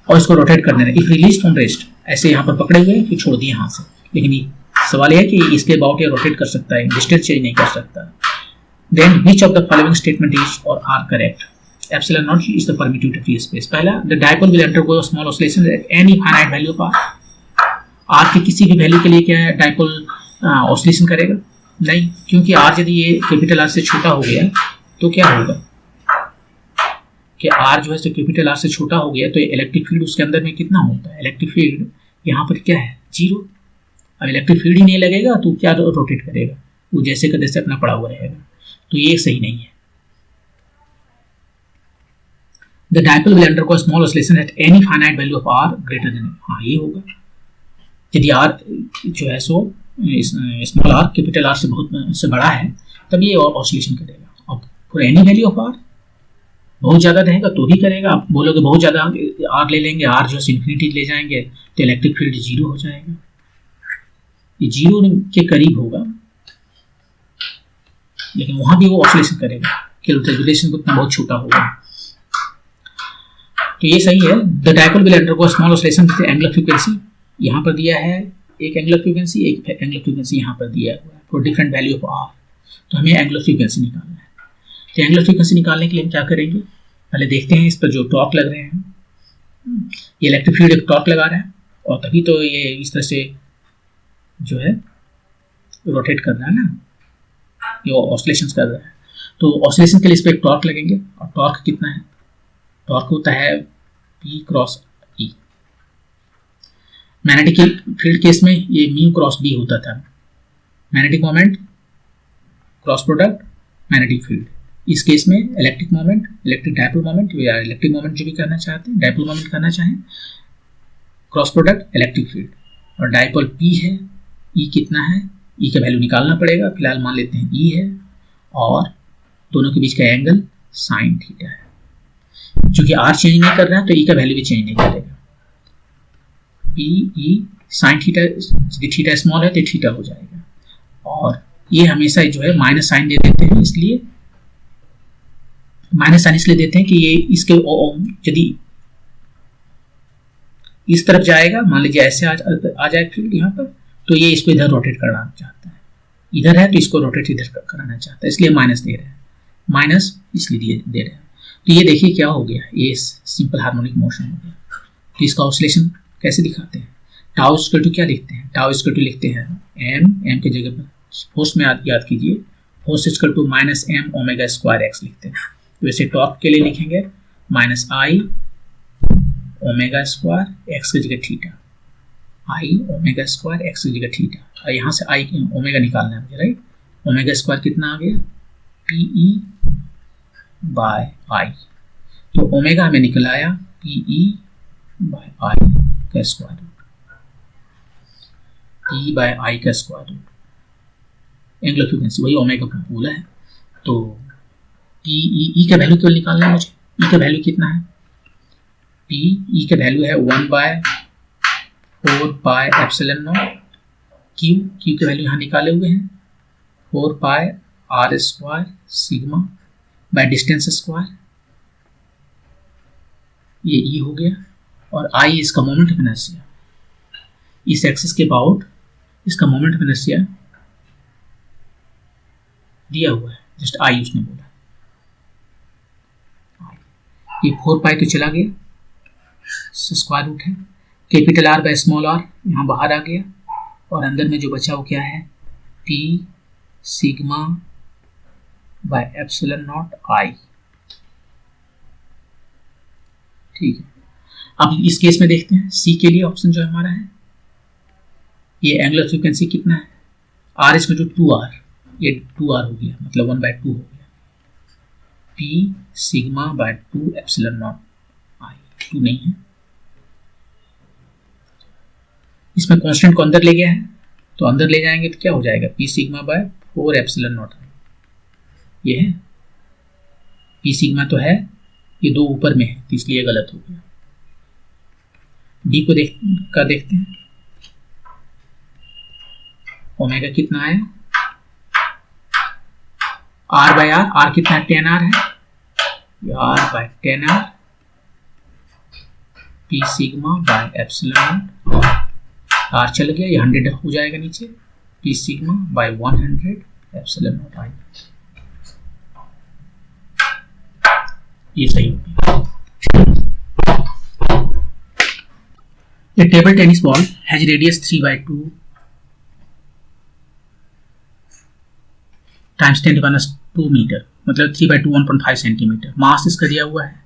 और इसको रोटेट करने दें। इफ रिलीज फ्रॉम रेस्ट, ऐसे यहाँ पर पकड़े हुए फिर छोड़ दिए हाथ से, लेकिन ये सवाल यह है कि इसके अबाउट ये रोटेट कर सकता है, डिस्टेंस चेंज नहीं कर सकता। Then which of the following statement is or are correct. Epsilon not is the permittive free space. पहला, the dipole will undergo small oscillation at any finite value of R. R की किसी भी value के लिए क्या है dipole oscillation करेगा? नहीं, क्योंकि आर यदि ये कैपिटल आर से छोटा हो गया तो क्या होगा कि आर जो है तो कैपिटल आर से छोटा हो गया तो इलेक्ट्रिक फील्ड उसके अंदर में कितना होता है, इलेक्ट्रिक फील्ड यहाँ पर क्या है 0। अब इलेक्ट्रिक फील्ड ही नहीं लगेगा तो क्या रोटेट करेगा, वो जैसे का जैसे अपना पड़ा हुआ रहेगा, तो ये सही नहीं है। The dipole will undergo small oscillation at any finite value of r greater than, हाँ ये होगा यदि आर जो है सो स्मॉल आर कैपिटल आर से बहुत से बड़ा है तब ये ऑसिलेशन करेगा। और for any value of r बहुत ज़्यादा रहेगा तो ही करेगा। आप बोलोगे बहुत ज़्यादा आर ले लेंगे, आर जो है इन्फिनिटी ले जाएंगे तो इलेक्ट्रिक फील्ड 0 हो जाएगा, ये 0 के करीब होगा, लेकिन वहां भी वो ऑसिलेशन करेगा, केवल रेजुलेशन उतना बहुत छोटा होगा। तो ये सही है। The dipole will undergo small oscillation with angular frequency, यहाँ पर दिया है एक एंगुलर फ्रीक्वेंसी, एक एंगुलर फ्रीक्वेंसी यहाँ पर दिया हुआ है for different value of r. तो हमें एंगुलर फ्रीक्वेंसी निकालना है। तो एंगुलर फ्रीक्वेंसी निकालने के लिए हम क्या करेंगे, पहले देखते हैं इस पर जो टॉर्क लग रहे हैं, ये इलेक्ट्रिक फील्ड एक टॉर्क लगा रहा है और तभी तो ये इस तरह से जो है रोटेट कर रहा है ना, ये ऑसिलेशंस कर रहा है। तो ऑसिलेशन के लिए इस पर एक टॉर्क लगेंगे, और टॉर्क कितना है, टॉर्क होता है P cross E। Magnetic field case में ये म्यू क्रॉस B होता था, magnetic moment cross product magnetic field. इस केस में electric moment, electric dipole moment या इलेक्ट्रिक मोमेंट जो भी करना चाहते हैं, डाइपोल मोमेंट करना चाहें, क्रॉस प्रोडक्ट इलेक्ट्रिक फील्ड, और डाइपोल P है, E कितना है, E का वैल्यू निकालना पड़ेगा, फिलहाल मान लेते हैं E है, और दोनों के बीच का एंगल साइन थीटा है। चूंकि R चेंज नहीं कर रहा है तो E का वैल्यू भी चेंज नहीं करेगा, P E साइन थीटा, यदि थीटा स्मॉल है तो थीटा हो जाएगा। और ये हमेशा जो है माइनस साइन दे देते हैं, इसलिए माइनस साइन इसलिए देते हैं कि ये इसके यदि इस तरफ जाएगा, मान लीजिए ऐसे आ जाए फील्ड यहाँ पर, तो ये इसको इधर रोटेट करना चाहता है, इधर है तो इसको रोटेट इधर कराना चाहता है, इसलिए माइनस दे रहे हैं, माइनस इसलिए दे रहे हैं। तो ये देखिए क्या हो गया, ये सिंपल हार्मोनिक मोशन हो गया। तो इसका ऑसिलेशन कैसे दिखाते हैं, टाउ इक्वल टू क्या लिखते हैं, टाउ इक्वल टू लिखते हैं एम के जगह पर फोर्स में याद कीजिए, force equal to minus m omega square x लिखते हैं। तो वैसे टॉर्क के लिए लिखेंगे minus I omega square x की जगह theta, I omega square x की जगह थीटा, और यहाँ से आई ओमेगा निकालना है मुझे, राइट। ओमेगा स्क्वायर कितना आ गया, पी ई बाय आई, तो ओमेगा हमें निकल आया पी ई बाय आई का स्क्वायर रूट, पी बाय आई का स्क्वायर रूट, एंगुलर फ्रीक्वेंसी वही ओमेगा का बोला है। तो पी ई का वैल्यू केवल निकालना है मुझे, ई का वैल्यू कितना है, पी ई का वैल्यू है 1/4 pi epsilon not Q, Q के वैल्यू यहाँ निकाले हुए हैं 4 pi R square sigma by distance square, ये ई हो गया, और आई इसका मोमेंट ऑफ इनर्शिया, इस एक्सिस के अबाउट इसका मोमेंट ऑफ इनर्शिया दिया हुआ है, जस्ट आई उसने बोला। ये 4 पाई तो चला गया, स्क्वायर रूट है, capital r by small r यहाँ बाहर आ गया, और अंदर में जो बचा वो क्या है, P sigma by epsilon not I. ठीक है, अब इस केस में देखते हैं सी के लिए ऑप्शन जो हमारा है, ये एंगुलर फ्रीक्वेंसी कितना है, आर इसका जो 2r, ये 2r हो गया, मतलब 1/2 हो गया, P sigma by 2 epsilon not I, 2 नहीं है, इसमें कांस्टेंट को अंदर ले गया है, तो अंदर ले जाएंगे तो क्या हो जाएगा, P sigma by 4 epsilon not I, ये है पी सिग्मा तो है, ये 2 ऊपर में है तो इसलिए गलत हो गया। डी को देखते हैं, ओमेगा कितना है, आर बाय आर, आर कितना है 10r है, R by 10r P sigma by epsilon not, R चल गया, ये 100 हो जाएगा नीचे, P sigma by 100 epsilon not I, ये सही हो गया। A table tennis ball has radius 3/2 times 10⁻², मतलब 3/2 1.5 सेंटीमीटर। मास इसका दिया हुआ है।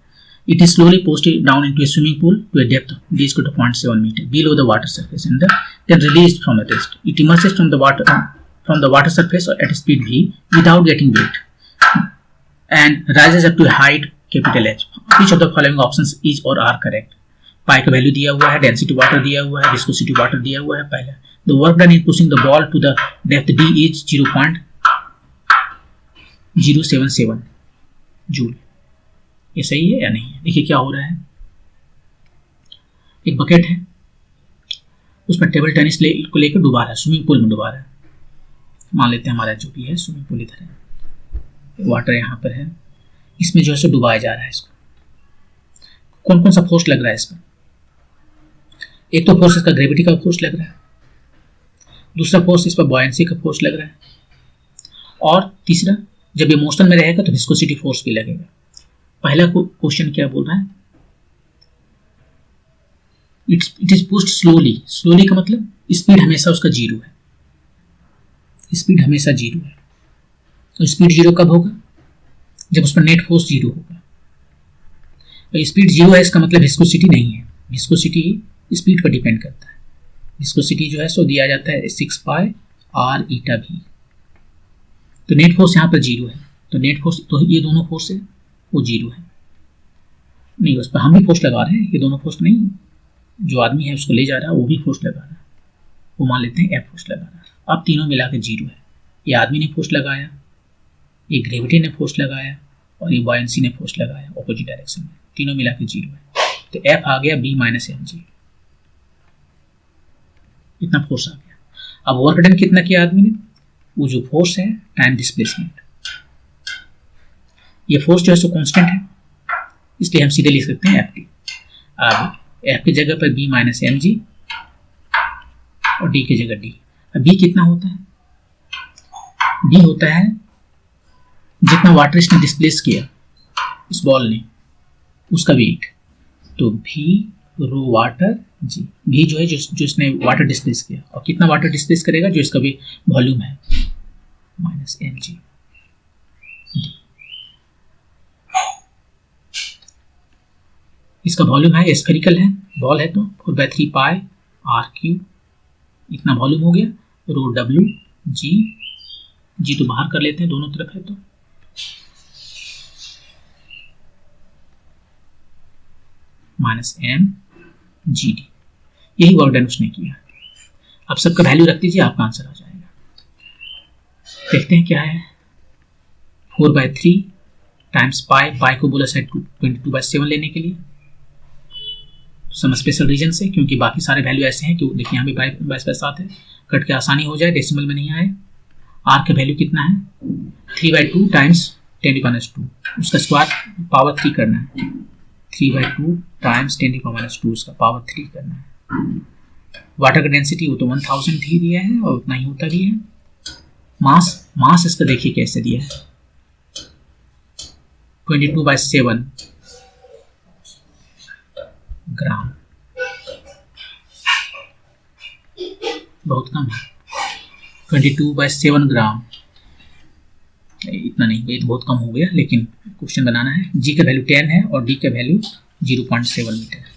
It is slowly posted down into a swimming pool to a depth d = 0.7 meter below the water surface and then released from a rest. It emerges from the water surface at a speed v without getting wet and rises up to a height capital H. Which of the following options is or are correct? पाई का value दिया हुआ है, density water दिया हुआ है, viscosity water दिया हुआ है। पहला, the work done in pushing the ball to the depth d is 0.077 joule. ये सही है या नहीं है? देखिए क्या हो रहा है, एक बकेट है, उसमें टेबल टेनिस को लेकर डुबा रहा है, स्विमिंग पूल में डुबा रहा है। मान लेते हैं हमारा जो भी है स्विमिंग पूल इधर है, वाटर यहाँ पर है, इसमें जो है सो डुबाया जा रहा है इसको। कौन कौन सा फोर्स लग रहा है इस पर? एक तो फोर्स इसका ग्रेविटी का फोर्स लग रहा है, दूसरा फोर्स इस पर बॉयंसी का फोर्स लग रहा है, और तीसरा जब ये मोशन में रहेगा तो विस्कोसिटी फोर्स भी लगेगा। पहला क्वेश्चन क्या बोल रहा है, it is pushed slowly. Slowly का मतलब स्पीड हमेशा उसका 0 है, स्पीड हमेशा 0 है। तो स्पीड 0 कब होगा, जब उस पर नेट फोर्स 0 होगा। तो स्पीड 0 है, इसका मतलब विस्कोसिटी नहीं है, विस्कोसिटी स्पीड पर डिपेंड करता है। विस्कोसिटी जो है सो दिया जाता है 6 पाई r ईटा भी। तो नेट फोर्स यहाँ पर 0 है, तो नेट फोर्स, तो ये दोनों फोर्स है वो 0 है, नहीं उस पर हम भी फोर्स लगा रहे हैं, ये दोनों फोर्स नहीं, जो आदमी है उसको ले जा रहा है वो भी फोर्स लगा रहा है, वो मान लेते हैं F फोर्स लगा रहा है। अब तीनों मिला के 0 है, ये आदमी ने फोर्स लगाया, ये ग्रेविटी ने फोर्स लगाया, और ये बॉयंसी ने फोर्स लगाया ऑपोजिट डायरेक्शन में, तीनों मिला के 0 है। तो F आ गया B - mg, इतना फोर्स आ गया। अब वर्क डन कितना किया आदमी ने, वो जो फोर्स है टाइम डिस्प्लेसमेंट, ये फोर्स जो है सो कांस्टेंट है, इसलिए हम सीधे लिख सकते हैं Ft। अब F की जगह पर B - mg और D की जगह D। अब B कितना होता है, D होता है जितना वाटर इसने डिस्प्लेस किया इस बॉल ने, उसका वेट, तो V रो वाटर G। V जो है जो इसने वाटर डिस्प्लेस किया, और कितना वाटर डिस्प्लेस करेगा, जो इसका भी वॉल्यूम है -mg। इसका वॉल्यूम है, स्फेरिकल है, बॉल है, तो 4/3 पाई r³ इतना वॉल्यूम हो गया। रो W G तो बाहर कर लेते हैं, दोनों तरफ है तो -mgd, यही वर्क डन उसने किया। अब सबका वैल्यू रख दीजिए, आपका आंसर आ जाएगा। देखते हैं क्या है, 4/3 टाइम्स पाई को बोला साइड 22/7 लेने के लिए, सम स्पेशल रीजन से, क्योंकि बाकी सारे वैल्यू ऐसे हैं कि देखिए यहाँ भी 22/7 है, कट के आसानी हो जाए, डेसिमल में नहीं आए। आर का वैल्यू कितना है, 3/2 टाइम्स 10⁻², उसका स्क्वायर पावर 3 करना है, 3/2 टाइम्स 10⁻², उसका पावर 3 करना है। वाटर का डेंसिटी वो तो 1000 ही दिया है और उतना ही होता भी है, मास इसका देखिए कैसे दिया है, 22/7 ग्राम, बहुत कम है, 22/7 ग्राम, इतना नहीं, ये तो बहुत कम हो गया, लेकिन क्वेश्चन बनाना है। जी का वैल्यू 10 है और डी का वैल्यू 0.7 मीटर है।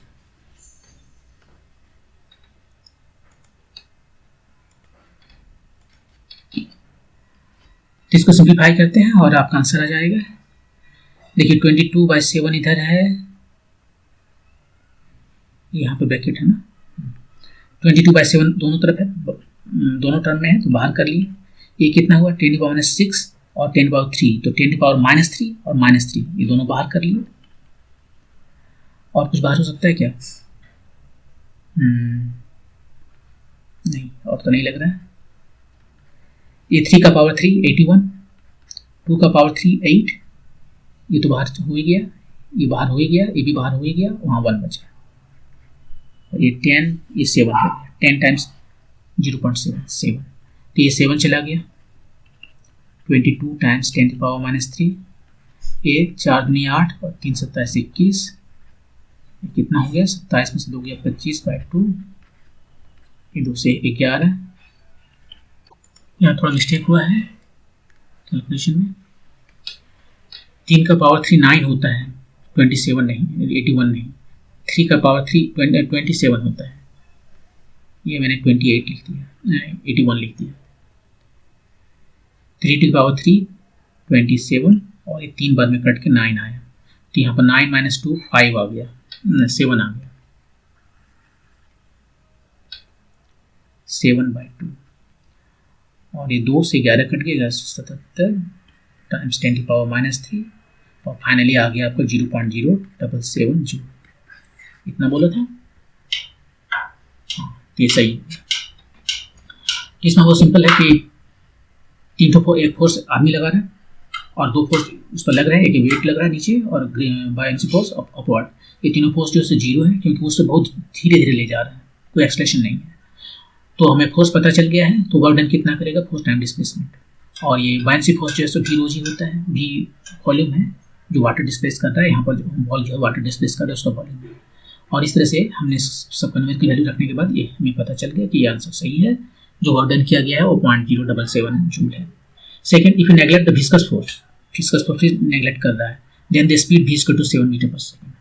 तो इसको सिंप्लीफाई करते हैं और आपका आंसर आ जाएगा। देखिए 22/7 इधर है, यहाँ पे ब्रैकेट है ना, 22/7 दोनों तरफ है, दोनों टर्म में है, तो बाहर कर लिए। ये कितना हुआ 10⁻⁻6 और 10⁻3, तो 10⁻³ और -3 ये दोनों बाहर कर लिए। और कुछ बाहर हो सकता है क्या? नहीं, और तो नहीं लग रहा है। ये 3 का पावर 3 81, 2 का पावर 3 8, ये तो बाहर हो ही गया, ये बाहर हो ही गया, ये भी बाहर हो ही गया, वहाँ 1 बचा, और ये 10, ये 7 हो गया, 10 टाइम्स 0.7 7, तो ये 7 चला गया, 22 टाइम्स 10⁻³ ये 4 दूनी 8 और 3 27 21, ये कितना हो गया, 27 में से 2 गया 25/2, ये 2 से 11। यहाँ थोड़ा मिस्टेक हुआ है कैलकुलेशन में, 3 का पावर 3 9 होता है, 27 नहीं, 81 नहीं, 3 का पावर 3 27 होता है, ये मैंने 28 लिख दिया, 81 लिख दिया। 3 की पावर 3 27 और ये 3 बाद में कट के 9 आया, तो यहाँ पर 9 - 2 5 आ गया, 7 आ गया, 7/2, और ये 2 से 11 कट गया, 77 टाइम्स 10⁻³ और फाइनली आ गया आपको 0.077 जूल। इतना बोला था, हाँ, ये सही है। इसमें वो सिंपल है कि 3 तो एक फोर्स आदमी लगा रहा है और 2 फोर्स उस पर लग रहे हैं, एक वेट लग रहा है नीचे और बायएंसी फोर्स अपवर्ड। ये तीनों फोर्स जो है 0 है, क्योंकि उससे बहुत धीरे धीरे ले जा रहा है, कोई एक्सलेशन नहीं है। तो हमें फोर्स पता चल गया है, तो वर्क डन कितना करेगा, फोर्स टाइम डिस्प्लेसमेंट। और ये बायएंसी फोर्स जो है भी ρg होता है, भी वॉल्यूम है जो वाटर डिस्प्लेस कर रहा है, यहाँ पर बॉल जो है वाटर डिस्प्लेस कर रहा है उसका वॉल्यूम है। और इस तरह से हमने सब कन्वेयर की वैल्यू रखने के बाद ये हमें पता चल गया कि ये आंसर सही है, जो वर्क डन किया गया है वो 0.077 जूल है। Second, if you neglect the viscous force neglect कर रहा है, then the speed v = 7 metre per second.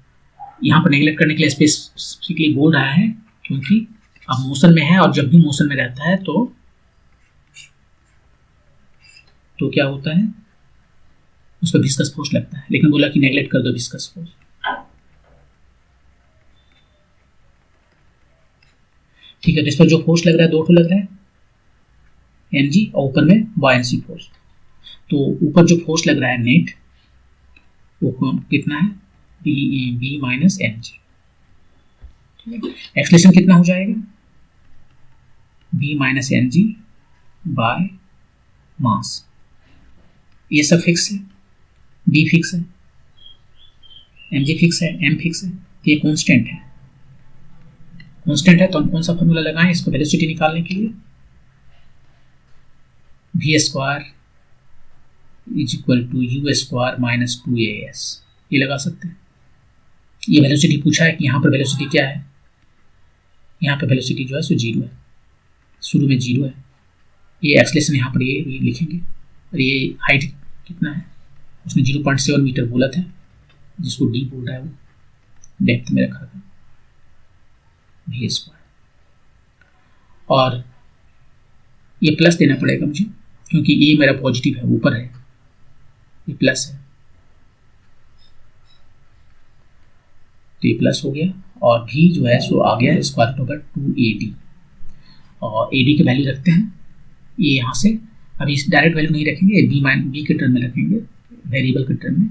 यहाँ पर नेग्लेक्ट करने के लिए स्पेसिफिकली बोल रहा है, क्योंकि अब मोशन में है, और जब भी मोशन में रहता है तो क्या होता है, उस पर विस्कस फोर्स लगता है, लेकिन बोला कि नेग्लेक्ट कर दो विस्कस फोर्स। ठीक है, तो इस पर जो फोर्स लग रहा है 2 लग रहा है, mg, और ऊपर में बायएंसी फोर्स। तो ऊपर जो फोर्स लग रहा है नेट, वो कितना है, b - mg। एक्सलेशन कितना हो जाएगा, b - mg बाय मास। ये सब फिक्स है, b फिक्स है, mg फिक्स है, m फिक्स है, तो ये कांस्टेंट है। कांस्टेंट है तो हम कौन सा फॉर्मूला लगाएं इसको वेलोसिटी निकालने के लिए, v² = u² - 2as, ये लगा सकते हैं। ये वेलोसिटी पूछा है कि यहाँ पर वेलोसिटी क्या है, यहाँ पर वेलोसिटी जो है सो 0 है, शुरू में 0 है। ये एक्सलेशन यहाँ पर ये लिखेंगे, और ये हाइट कितना है, उसने 0.7 मीटर बोला था, जिसको d बोल रहा है, वो डेप्थ में रखा था v²। और ये प्लस देना पड़ेगा मुझे, क्योंकि ये मेरा पॉजिटिव है, ऊपर है, ये प्लस है, तो ये प्लस हो गया, और v जो है सो आ गया √2ad, और ad की वैल्यू रखते हैं ये यहाँ से। अभी इस डायरेक्ट वैल्यू नहीं रखेंगे, b के टर्म में रखेंगे, वेरिएबल के टर्म में।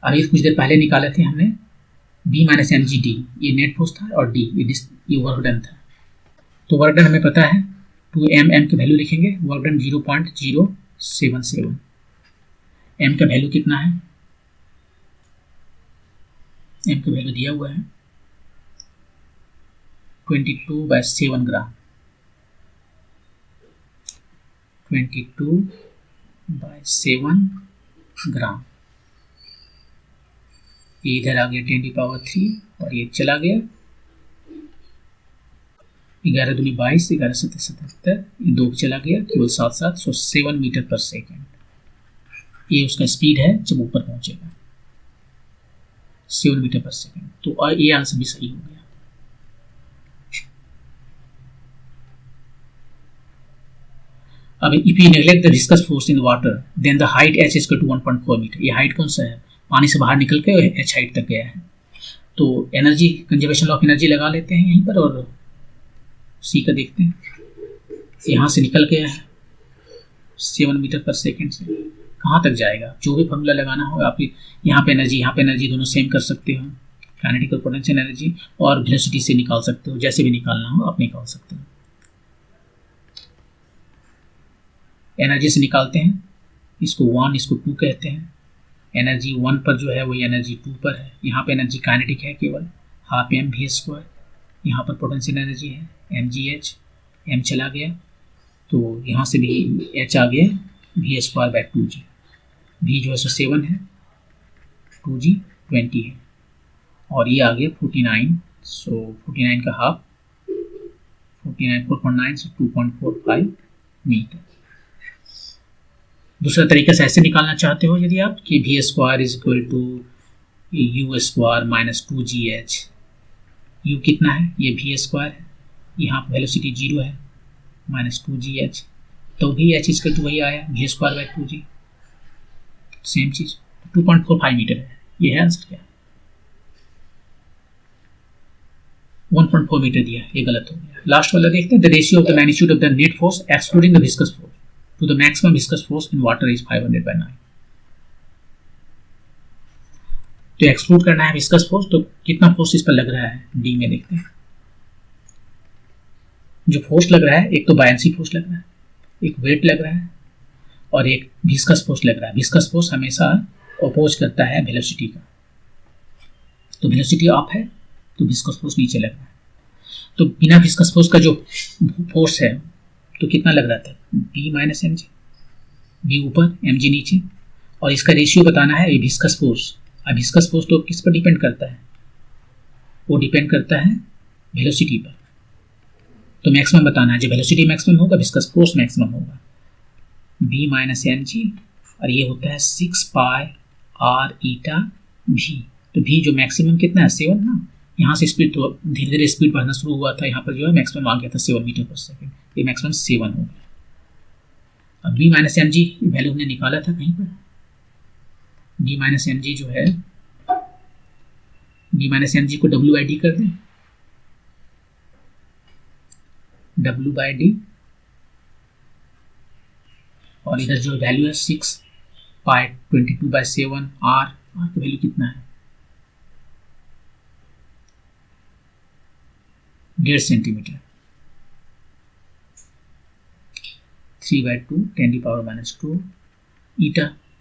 अभी कुछ देर पहले निकाले थे हमने b - mg d, ये नेट फोर्स था, और d ये वर्क डन था। तो वर्क डन हमें पता है, 2m की वैल्यू लिखेंगे, वर्क डन 0.077, m का वैल्यू कितना है, m का वैल्यू दिया हुआ है 22/7 ग्राम, 22/7 ग्राम। ये इधर आ गया 10⁻³ और ये चला गया 11 दूनी 22, 11 7 77, ये 2 चला गया केवल 7 सो 7 मीटर पर सेकेंड। ये उसका स्पीड है जब ऊपर पहुंचेगा 7 मीटर पर सेकेंड। तो ये आंसर भी सही हो गया। अब if you neglect the viscous force in water then the height h is equal to 1.4 metre. ये हाइट कौन सा है? पानी से बाहर निकल के h हाइट तक गया है। तो energy conservation law of energy लगा लेते हैं यहीं पर और सी का देखते हैं। यहाँ से निकल गया है 7 मीटर पर सेकेंड से, कहाँ तक जाएगा? जो भी फॉर्मूला लगाना हो आप यहाँ पे एनर्जी दोनों सेम कर सकते हो, काइनेटिक और पोटेंशियल एनर्जी, और वेलोसिटी से निकाल सकते हो, जैसे भी निकालना हो आप निकाल सकते हो। एनर्जी से निकालते हैं, इसको 1 इसको 2 कहते हैं। एनर्जी 1 पर जो है वही एनर्जी 2 पर है। यहाँ पे एनर्जी काइनेटिक है केवल 12 mv²। यहाँ पर पोटेंशियल एनर्जी है mgh, m चला गया तो यहाँ से भी h आ गया v²/2g। v जो है 7 है, 2g 20 है, और ये आ गया 49, सो 49 का हाफ 49 4.9 सो 2.45 मीटर। दूसरा तरीका से ऐसे निकालना चाहते हो यदि आप कि v² is equal to u² minus 2gh। u कितना है? ये v² है, यहाँ पर वेलोसिटी 0 है, माइनस 2gh, तो भी h इक्वल टू वही आया v²/2g, सेम चीज 2.45 मीटर है। ये है आंसर क्या? 1.4 मीटर दिया, ये गलत हो गया। लास्ट वाला देखते हैं। The ratio of the magnitude of the net force excluding the viscous force to the maximum viscous force in water is 500/9। तो एक्सक्लूड करना है विस्कस फोर्स, तो कितना फोर्स इस पर लग रहा है? डी में देखते हैं। जो फोर्स लग रहा है, एक तो बायंसी फोर्स लग रहा है, एक वेट लग रहा है, और एक विस्कस फोर्स लग रहा है। विस्कस फोर्स हमेशा अपोज करता है वेलोसिटी का, तो वेलोसिटी अप है तो विस्कस फोर्स नीचे लग रहा है। तो बिना विस्कस फोर्स का जो फोर्स है तो कितना लग रहा था? b माइनस mg, b ऊपर mg नीचे, और इसका रेशियो बताना है विस्कस फोर्स। अब विस्कस फोर्स तो किस पर डिपेंड करता है? वो डिपेंड करता है वेलोसिटी पर। तो मैक्सिमम बताना है, जब वेलोसिटी मैक्सिमम होगा विस्कस फोर्स मैक्सिमम होगा, b माइनस mg, और ये होता है 6 पाई r ईटा v। तो v जो मैक्सिमम कितना है? 7 ना। यहाँ से स्पीड तो धीरे धीरे स्पीड बढ़ना शुरू हुआ था, यहाँ पर जो है मैक्सिमम आ गया था 7 मीटर पर सेकेंड, ये मैक्सिमम 7 हो गया। अब b माइनस mg वैल्यू हमने निकाला था कहीं पर, b माइनस mg जो है, b माइनस mg को w/d कर दें, w/d, और इधर जो वैल्यू है 6 पाई 22/7 r की वैल्यू कितना है? 1.5 सेंटीमीटर, 3/2 10⁻²।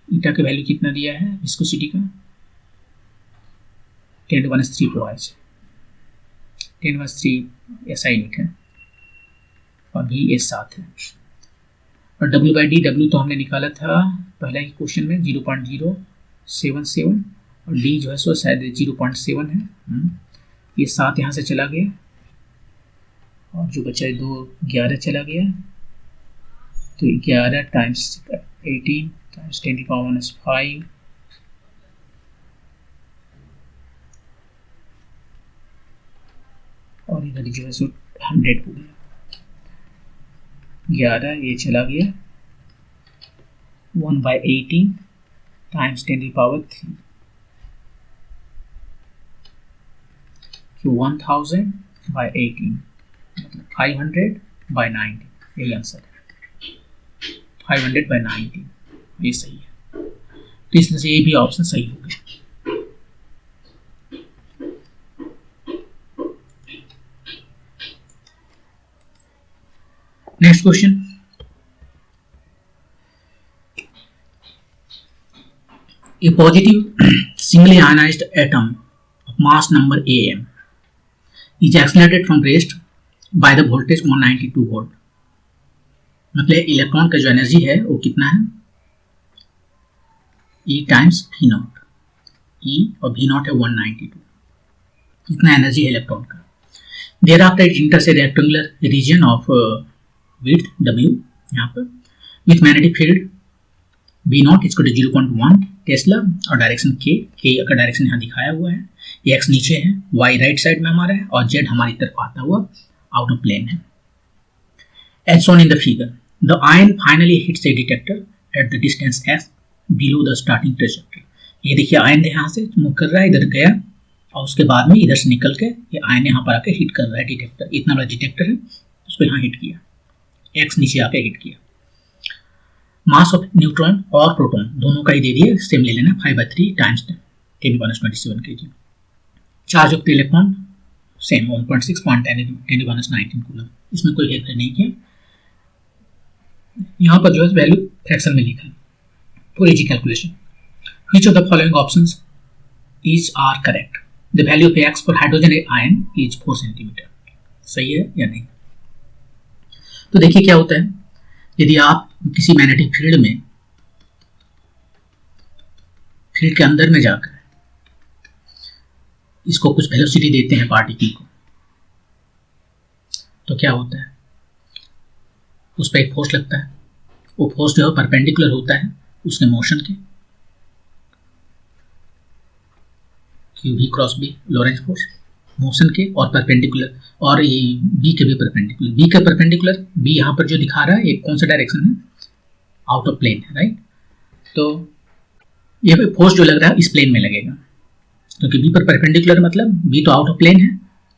ईटा का वैल्यू कितना दिया है विस्कोसिटी का? 10⁻³ प्रोवाइज, 10⁻³ SI यूनिट है, और भी ये 7 है। और w/d तो हमने निकाला था पहला ही क्वेश्चन में 0.077, और d जो है सो शायद 0.7 है। ये 7 यहाँ से चला गया, और जो बचा है 2 11 चला गया, तो 11 टाइम्स 18 टाइम्स 10⁻⁵, और इधर जो है सो 100 हो गया। 11 ये चला गया 1/18 टाइम्स 10⁻3, तो 1000/18 मतलब 500/90, यही आंसर है 500/90, ये सही है। तो इस तरह से ये भी ऑप्शन सही हो गया। Next question, a positive singly ionized atom of mass number am is accelerated from rest by the voltage 192 volt. मतलब इलेक्ट्रॉन का जो एनर्जी है वो कितना है, E times V naught, E और V नॉट है 192, इतना एनर्जी है इलेक्ट्रॉन का। Thereafter it enters a rectangular region of width W यहाँ पर with magnetic field V naught is 0.1 tesla और डायरेक्शन K का डायरेक्शन यहाँ दिखाया हुआ है, X नीचे है, Y राइट साइड में हमारा है और Z हमारी तरफ आता हुआ आउट ऑफ प्लेन है। As shown in the figure, the ion finally hits a detector at the distance x below the starting trajectory. ये देखिए आयन यहाँ से मूव कर रहा है, इधर गया और उसके बाद में इधर से निकल के ये आयन यहाँ पर आके हिट कर रहा है डिटेक्टर, इतना बड़ा डिटेक्टर है, उसको यहाँ हिट किया, x नीचे आके हिट किया। मास ऑफ न्यूट्रॉन और प्रोटॉन दोनों का ही दे दिया, सेम ले लेना 5/3 times 10⁻27 kg। Charge of the electron same 1.6 10⁻19 coulomb, इसमें कोई हेरफेर नहीं किया। यहाँ पर जो है वैल्यू फ्रैक्शन में लिखा है for easy calculation. Which of the following options is are correct? The value of x for hydrogen ion is 4 centimetre. सही है या नहीं? तो देखिए क्या होता है, यदि आप किसी मैग्नेटिक फील्ड में, फील्ड के अंदर में जाकर इसको कुछ वेलोसिटी देते हैं पार्टिकल को, तो क्या होता है, उस पर एक फोर्स लगता है, वो फोर्स जो है परपेंडिकुलर होता है उसके मोशन के, QV cross B Lorentz force motion के और परपेंडिकुलर, और ये B के भी परपेंडिकुलर, B के परपेंडिकुलर, B यहाँ पर जो दिखा रहा है ये कौन सा डायरेक्शन है, आउट ऑफ प्लेन है, राइट। तो ये फोर्स जो लग रहा है इस प्लेन में लगेगा, क्योंकि B पर परपेंडिकुलर मतलब B तो आउट ऑफ प्लेन है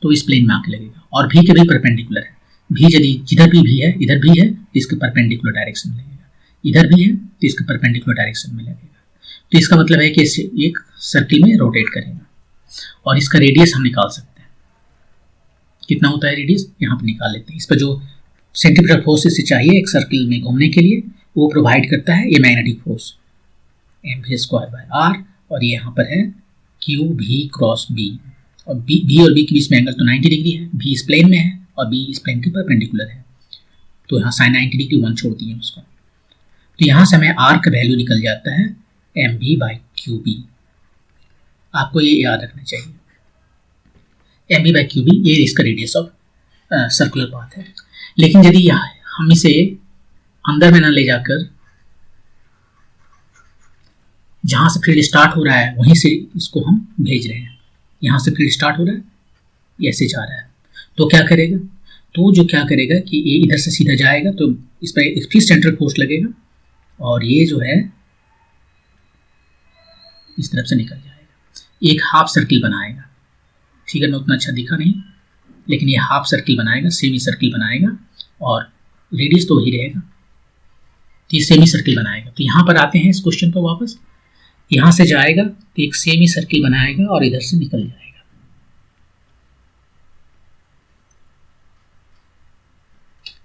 तो इस प्लेन में आके लगेगा, और V के भी परपेंडिकुलर है, भी यदि जिधर भी है, इधर भी है तो इसके परपेंडिकुलर डायरेक्शन में लगेगा, इधर भी है तो इसके परपेंडिकुलर डायरेक्शन में लगेगा। तो इसका मतलब है कि इसे एक सर्किल में रोटेट करेगा, और इसका रेडियस हम निकाल सकते हैं, कितना होता है रेडियस यहाँ पर निकाल लेते हैं। इस पर जो सेंट्रीफ्यूगल फोर्स इसे चाहिए एक सर्किल में घूमने के लिए, वो प्रोवाइड करता है ये मैग्नेटिक फोर्स mv²/r, और ये यहाँ पर है QV क्रॉस B, और B और B के बीच में एंगल तो 90 डिग्री है, B इस प्लेन में है और B इस प्लेन के परपेंडिकुलर है, तो यहाँ sin 90 डिग्री 1 छोड़ दिए उसको, तो यहाँ से हमें R का वैल्यू निकल जाता है mv/qb। आपको ये याद रखना चाहिए, mv/qb ये इसका रेडियस ऑफ सर्कुलर पाथ है। लेकिन यदि हम इसे अंदर में ना ले जाकर जहाँ से फील्ड स्टार्ट हो रहा है वहीं से इसको हम भेज रहे हैं, यहाँ से फील्ड स्टार्ट हो रहा है ऐसे जा रहा है, तो क्या करेगा, तो जो क्या करेगा कि ये इधर से सीधा जाएगा तो इस पर एक फिर सेंट्रल फोर्स लगेगा और ये जो है इस तरफ से निकल जाएगा, एक हाफ सर्किल बनाएगा। फिगर में उतना अच्छा दिखा नहीं, लेकिन ये हाफ सर्किल बनाएगा, सेमी सर्किल बनाएगा, और रेडियस तो वही रहेगा, तो ये सेमी सर्किल बनाएगा। तो यहाँ पर आते हैं इस क्वेश्चन पर वापस, यहाँ से जाएगा तो एक सेमी सर्किल बनाएगा और इधर से निकल जाएगा,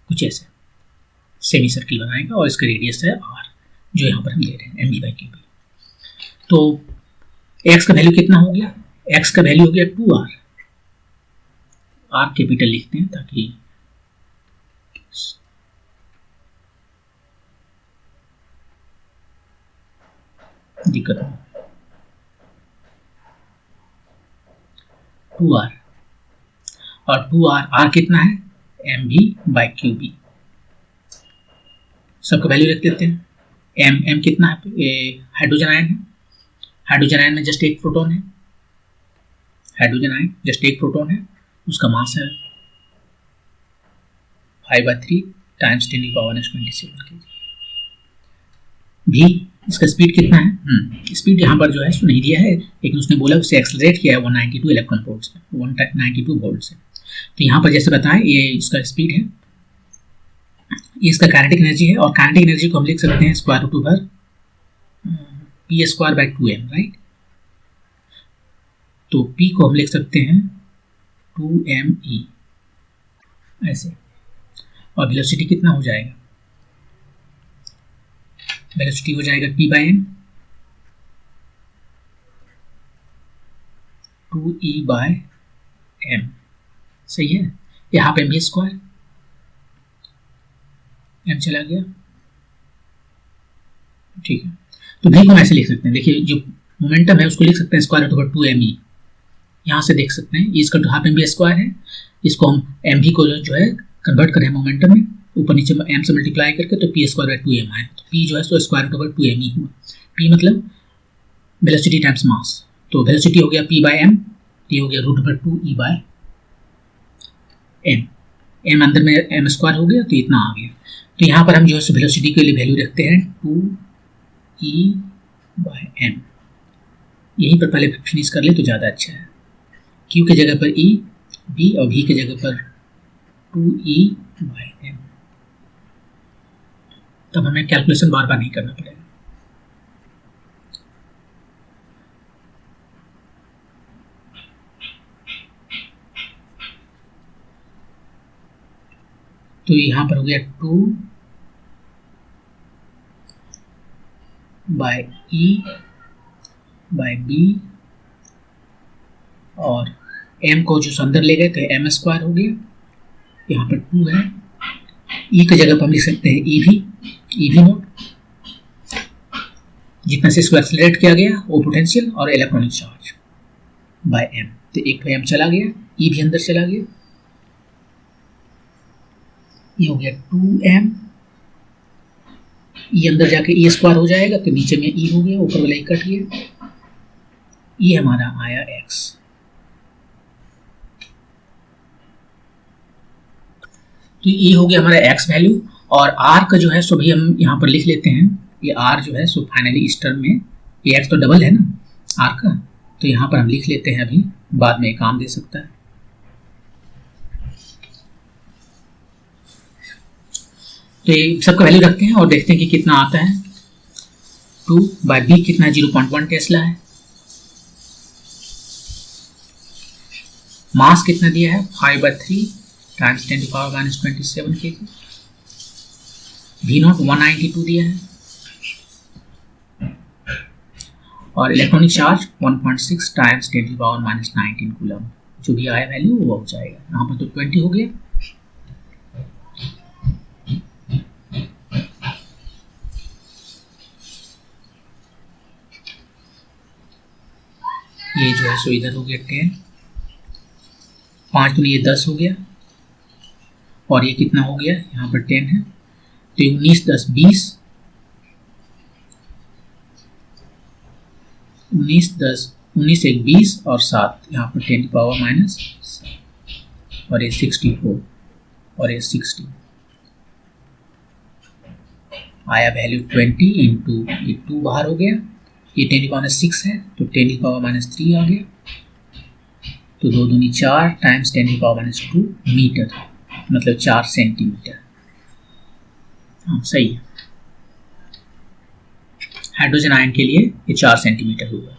कुछ ऐसे सेमी सर्किल बनाएगा, और इसका रेडियस है r, जो यहाँ पर हम दे रहे हैं mv/qb। तो x का वैल्यू कितना हो गया, x का वैल्यू हो गया 2r, r कैपिटल लिखते हैं ताकि दिक्कत हो, 2r, और 2r, r कितना है mv/qb, सबका वैल्यू रख देते हैं। m कितना है, हाइड्रोजन आयन है, हाइड्रोजन आयन में जस्ट एक प्रोटॉन है, हाइड्रोजन आयन जस्ट एक प्रोटॉन है, उसका मास है 5/3 टाइम्स 10⁻27 kg। भी इसका स्पीड कितना है, स्पीड यहाँ पर जो है इसको नहीं दिया है, लेकिन उसने बोला उसे एक्सेलरेट किया है 192 इलेक्ट्रॉन वोल्ट से, 192 वोल्ट से। तो यहाँ पर जैसे बताएं ये इसका स्पीड है, ये इसका काइनेटिक एनर्जी है, और काइनेटिक एनर्जी को हम लिख सकते हैं √/p² by 2m, राइट। तो p को हम लिख सकते हैं 2me ऐसे, और वेलोसिटी कितना हो जाएगा, वेलोसिटी हो जाएगा p/n 2e/m, सही है। यहाँ पे mv स्क्वायर, m चला गया, ठीक है। तो v को हम ऐसे लिख सकते हैं, देखिए जो मोमेंटम है उसको लिख सकते हैं स्क्वायर रूट ओवर 2me, यहाँ से देख सकते हैं इसका हाफ mv स्क्वायर है, इसको हम mv को जो है कन्वर्ट करें मोमेंटम में, ऊपर नीचे m से मल्टीप्लाई करके, तो p स्क्वायर बाय 2m आए, तो p जो है सो स्क्वायर रूट ओवर 2m ही हुआ। p मतलब वेलोसिटी टाइम्स मास, तो वेलोसिटी हो गया p बाय m, ये हो गया root over 2e by m, m अंदर में m स्क्वायर हो गया तो इतना आ गया। तो यहाँ पर हम जो है वेलोसिटी के लिए वैल्यू रखते हैं 2e बाय m, यहीं पर पहले फिनिश कर ले तो ज़्यादा अच्छा है। q के जगह पर e, b और v के जगह पर 2e बाय m, तब हमें कैलकुलेशन बार बार नहीं करना पड़ेगा। तो यहाँ पर हो गया 2 बाय e बाय b, और m को जो अंदर ले गए तो m स्क्वायर हो गया, यहाँ पर 2 है, e की जगह पर हम लिख सकते हैं e v नोट, जितना से इसको एक्सेलरेट किया गया वो पोटेंशियल और इलेक्ट्रॉनिक चार्ज बाय m, तो एक तो m चला गया, e भी अंदर चला गया, ये हो गया 2m, e अंदर जाके e स्क्वायर हो जाएगा तो नीचे में e हो गया, ऊपर वाला e कट गया, e हमारा आया x। तो ये हो गया हमारा x वैल्यू, और r का जो है सो भी हम यहाँ पर लिख लेते हैं, ये r जो है सो फाइनली इस टर्म में, ये x तो डबल है ना r का, तो यहाँ पर हम लिख लेते हैं, अभी बाद में काम दे सकता है। तो ये सबका वैल्यू रखते हैं और देखते हैं कि कितना आता है। 2 बाय b कितना 0.1 टेस्ला है, मास कितना दिया है 5/3 टाइम्स 10⁻⁻27 kg, v नॉट 192 दिया है, और इलेक्ट्रॉनिक चार्ज 1.6 टाइम्स 10⁻⁻19 कूलम, जो भी आया वैल्यू वो हो जाएगा। यहाँ पर तो 20 हो गया। ये जो है सो इधर हो गया 10, 5 दूनी ये 10 हो गया, और ये कितना हो गया यहाँ पर 10 है, तो 19 10 20, 19 10 19 1 20 और 7 यहाँ पर 10⁻⁻, और ये 64 और ये 60 आया वैल्यू 20 इंटू ये 2 बाहर हो गया, ये 10⁻6 है तो 10⁻3 आ गया, तो 2 दूनी 4 टाइम्स 10⁻2 मीटर, मतलब 4 सेंटीमीटर। हाँ सही है, हाइड्रोजन आयन के लिए ये 4 सेंटीमीटर होगा।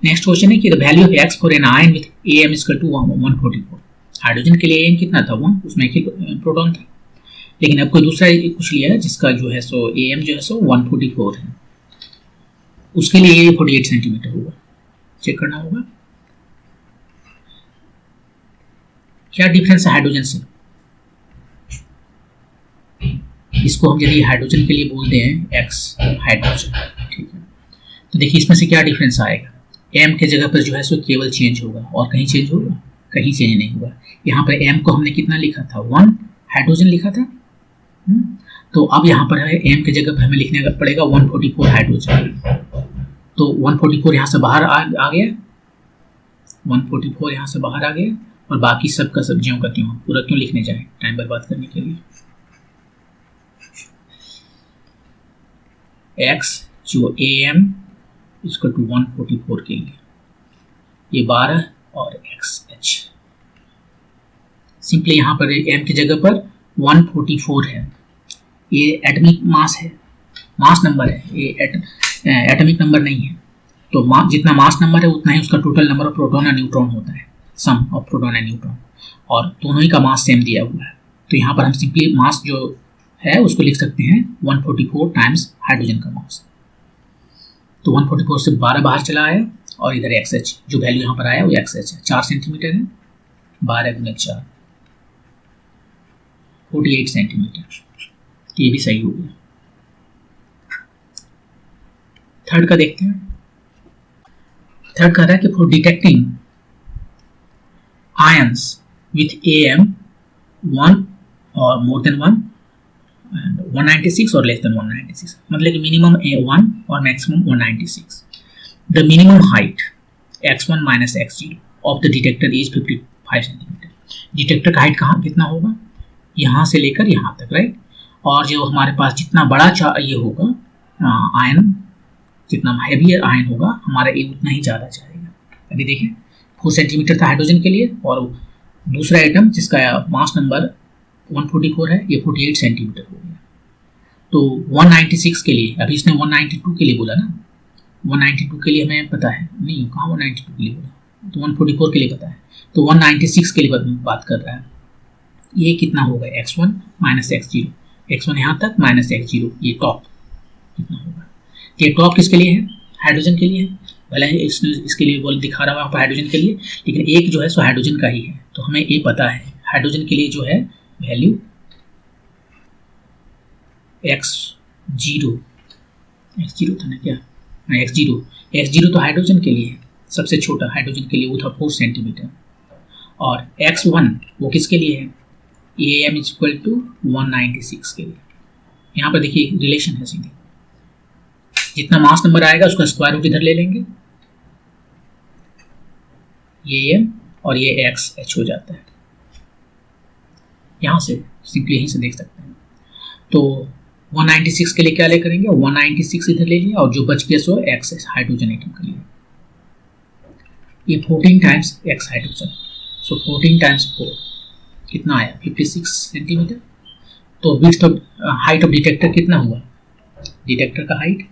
नेक्स्ट क्वेश्चन है कि the value of x for an ion with am equal to 144। Hydrogen के लिए am कितना था 1, उसमें एक ही प्रोटॉन था, लेकिन अब कोई दूसरा कुछ लिया है जिसका जो है सो am जो है सो 144 है, उसके लिए ये 48 सेंटीमीटर होगा, चेक करना होगा क्या डिफरेंस है हाइड्रोजन से। इसको हम यदि हाइड्रोजन के लिए बोलते हैं x हाइड्रोजन, ठीक है, तो देखिए इसमें से क्या डिफरेंस आएगा। m के जगह पर जो है सो केवल चेंज होगा, और कहीं चेंज होगा, कहीं चेंज नहीं होगा। यहाँ पर m को हमने कितना लिखा था 1 हाइड्रोजन लिखा था, तो अब यहाँ पर है m के जगह पर हमें लिखने का पड़ेगा 144 हाइड्रोजन, तो 144 यहाँ से बाहर आ गया, 144 यहाँ से बाहर आ गया, और बाकी सब का सब्जियों का त्यों, पूरा क्यों लिखने जाए टाइम बर्बाद करने के लिए। x जो am इसको टू 144 के लिए ये 12 और xh, सिंपली यहाँ पर m की जगह पर 144 है, ये एटॉमिक मास है, मास नंबर है, ये एटॉमिक नंबर नहीं है, तो जितना मास नंबर है उतना ही उसका टोटल नंबर ऑफ प्रोटॉन और न्यूट्रॉन होता है, सम ऑफ प्रोटॉन एंड न्यूट्रॉन, और दोनों ही का मास सेम दिया हुआ है। तो यहाँ पर हम सिंपली मास जो है उसको लिख सकते हैं 144 टाइम्स हाइड्रोजन का मास, तो 144 से 12 बाहर चला आया, और इधर XH जो वैल्यू यहाँ पर आया वो XH है, 4 सेंटीमीटर है, 12 गुना 4, 48 सेंटीमीटर, तो ये भी सही हो गया। थर्ड का देखते हैं। थर्ड कह रहा है कि for detecting ions with AM 1 और मोर देन 1 and 196 और लेस देन 196, मतलब कि मिनिमम 1 और maximum 196। The minimum height x1 minus x0 of the detector is 55 centimetre. Detector का हाइट कहाँ कितना होगा, यहाँ से लेकर यहाँ तक, राइट। और जो हमारे पास जितना बड़ा ये होगा आयन, जितना हैवियर आयन होगा हमारा ये उतना ही ज़्यादा जाएगा। अभी देखिए 4 सेंटीमीटर था हाइड्रोजन के लिए, और दूसरा आइटम जिसका मास नंबर 144 है ये 48 सेंटीमीटर हो गया। तो 196 के लिए, अभी इसने 192 के लिए बोला ना, 192 के लिए हमें पता है नहीं, कहाँ 192 के लिए बोला, तो 144 के लिए पता है, तो 196 के लिए बात कर रहा है। ये कितना होगा, x1 माइनस x0, x1 यहाँ तक माइनस x0, ये टॉप कितना होगा। ये टॉप किसके लिए है, हाइड्रोजन के लिए है। भले ही इसके लिए बोल दिखा रहा हूँ हाइड्रोजन के लिए, लेकिन एक जो है सो हाइड्रोजन का ही है, तो हमें ये पता है हाइड्रोजन के लिए जो है वैल्यू x0 था ना क्या, x0 तो हाइड्रोजन के लिए है, सबसे छोटा हाइड्रोजन के लिए वो था 4 सेंटीमीटर, और x1 वो किसके लिए है, AM इज इक्वल टू 196 के लिए। यहाँ पर देखिए रिलेशन है सीधी, जितना मास नंबर आएगा उसका स्क्वायर रूट इधर ले लेंगे, ये AM और ये XH हो जाता है। यहाँ से सिंपली यहीं से देख सकते हैं। तो 196 के लिए क्या ले करेंगे, 196 इधर ले लिया, और जो बच गया सो X हाइड्रोजन एटम के लिए, ये 14 टाइम्स X हाइड्रोजन, सो 14 टाइम्स 4 कितना आया 56 सेंटीमीटर। तो width of height of detector कितना हुआ, डिटेक्टर का height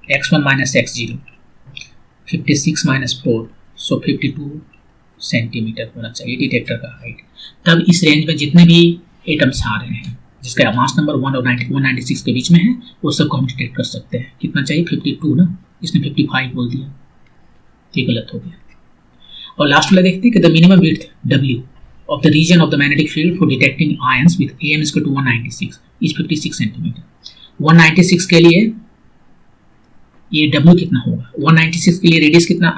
x1 minus x0, 56 minus 4, सो 52 सेंटीमीटर होना चाहिए डिटेक्टर का हाइट। तब इस रेंज में जितने भी एटम्स आ रहे हैं जिसका मास नंबर 1 और 196 के बीच में है, वो सबको हम डिटेक्ट कर सकते हैं। कितना चाहिए 52 ना, इसने 55 बोल दिया, ये गलत हो गया। और लास्ट वाला देखते हैं कि the minimum width W of the region of the magnetic field for detecting ions with AM is equal to 196 is 56 centimetre. 196 के लिए ये W कितना होगा, 196 के लिए रेडियस कितना,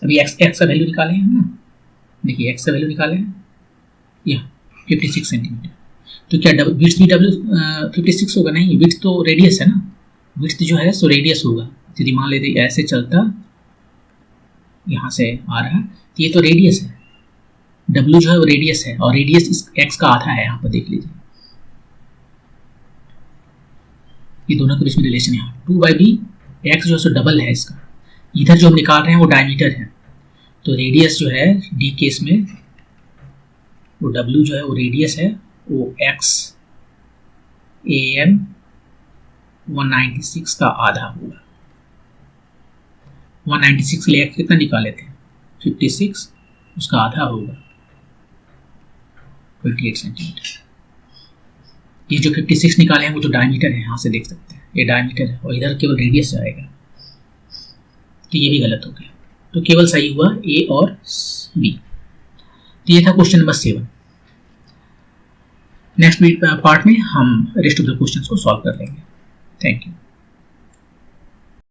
अभी x का वैल्यू निकाले हैं ना, देखिए x का वैल्यू निकाले हैं यहाँ 56 सेंटीमीटर। तो क्या विड्थ भी W 56 होगा, नहीं, विड्थ तो रेडियस है ना, विड्थ जो है सो रेडियस होगा। यदि मान लेते ऐसे चलता यहाँ से आ रहा है, तो ये तो रेडियस है, W जो है वो रेडियस है, और रेडियस इस x का आधा है, यहाँ पर देख लीजिए ये दोनों के बीच में रिलेशन है 2/b, x जो है सो डबल है इसका, इधर जो हम निकाल रहे हैं वो डायमीटर है, तो रेडियस जो है d केस में वो W जो है वो रेडियस है, वो x AM 196 का आधा होगा। 196 के लिए x कितना निकाले थे 56, उसका आधा होगा 28 सेंटीमीटर। ये जो 56 निकाले हैं वो तो डायमीटर है, यहाँ से देख सकते हैं ये डायमीटर है, और इधर केवल रेडियस आएगा, तो ये भी गलत हो गया। तो केवल सही हुआ A और B। तो ये था क्वेश्चन नंबर 7। नेक्स्ट पार्ट में हम रेस्ट ऑफ द क्वेश्चंस को सॉल्व कर लेंगे। Thank you.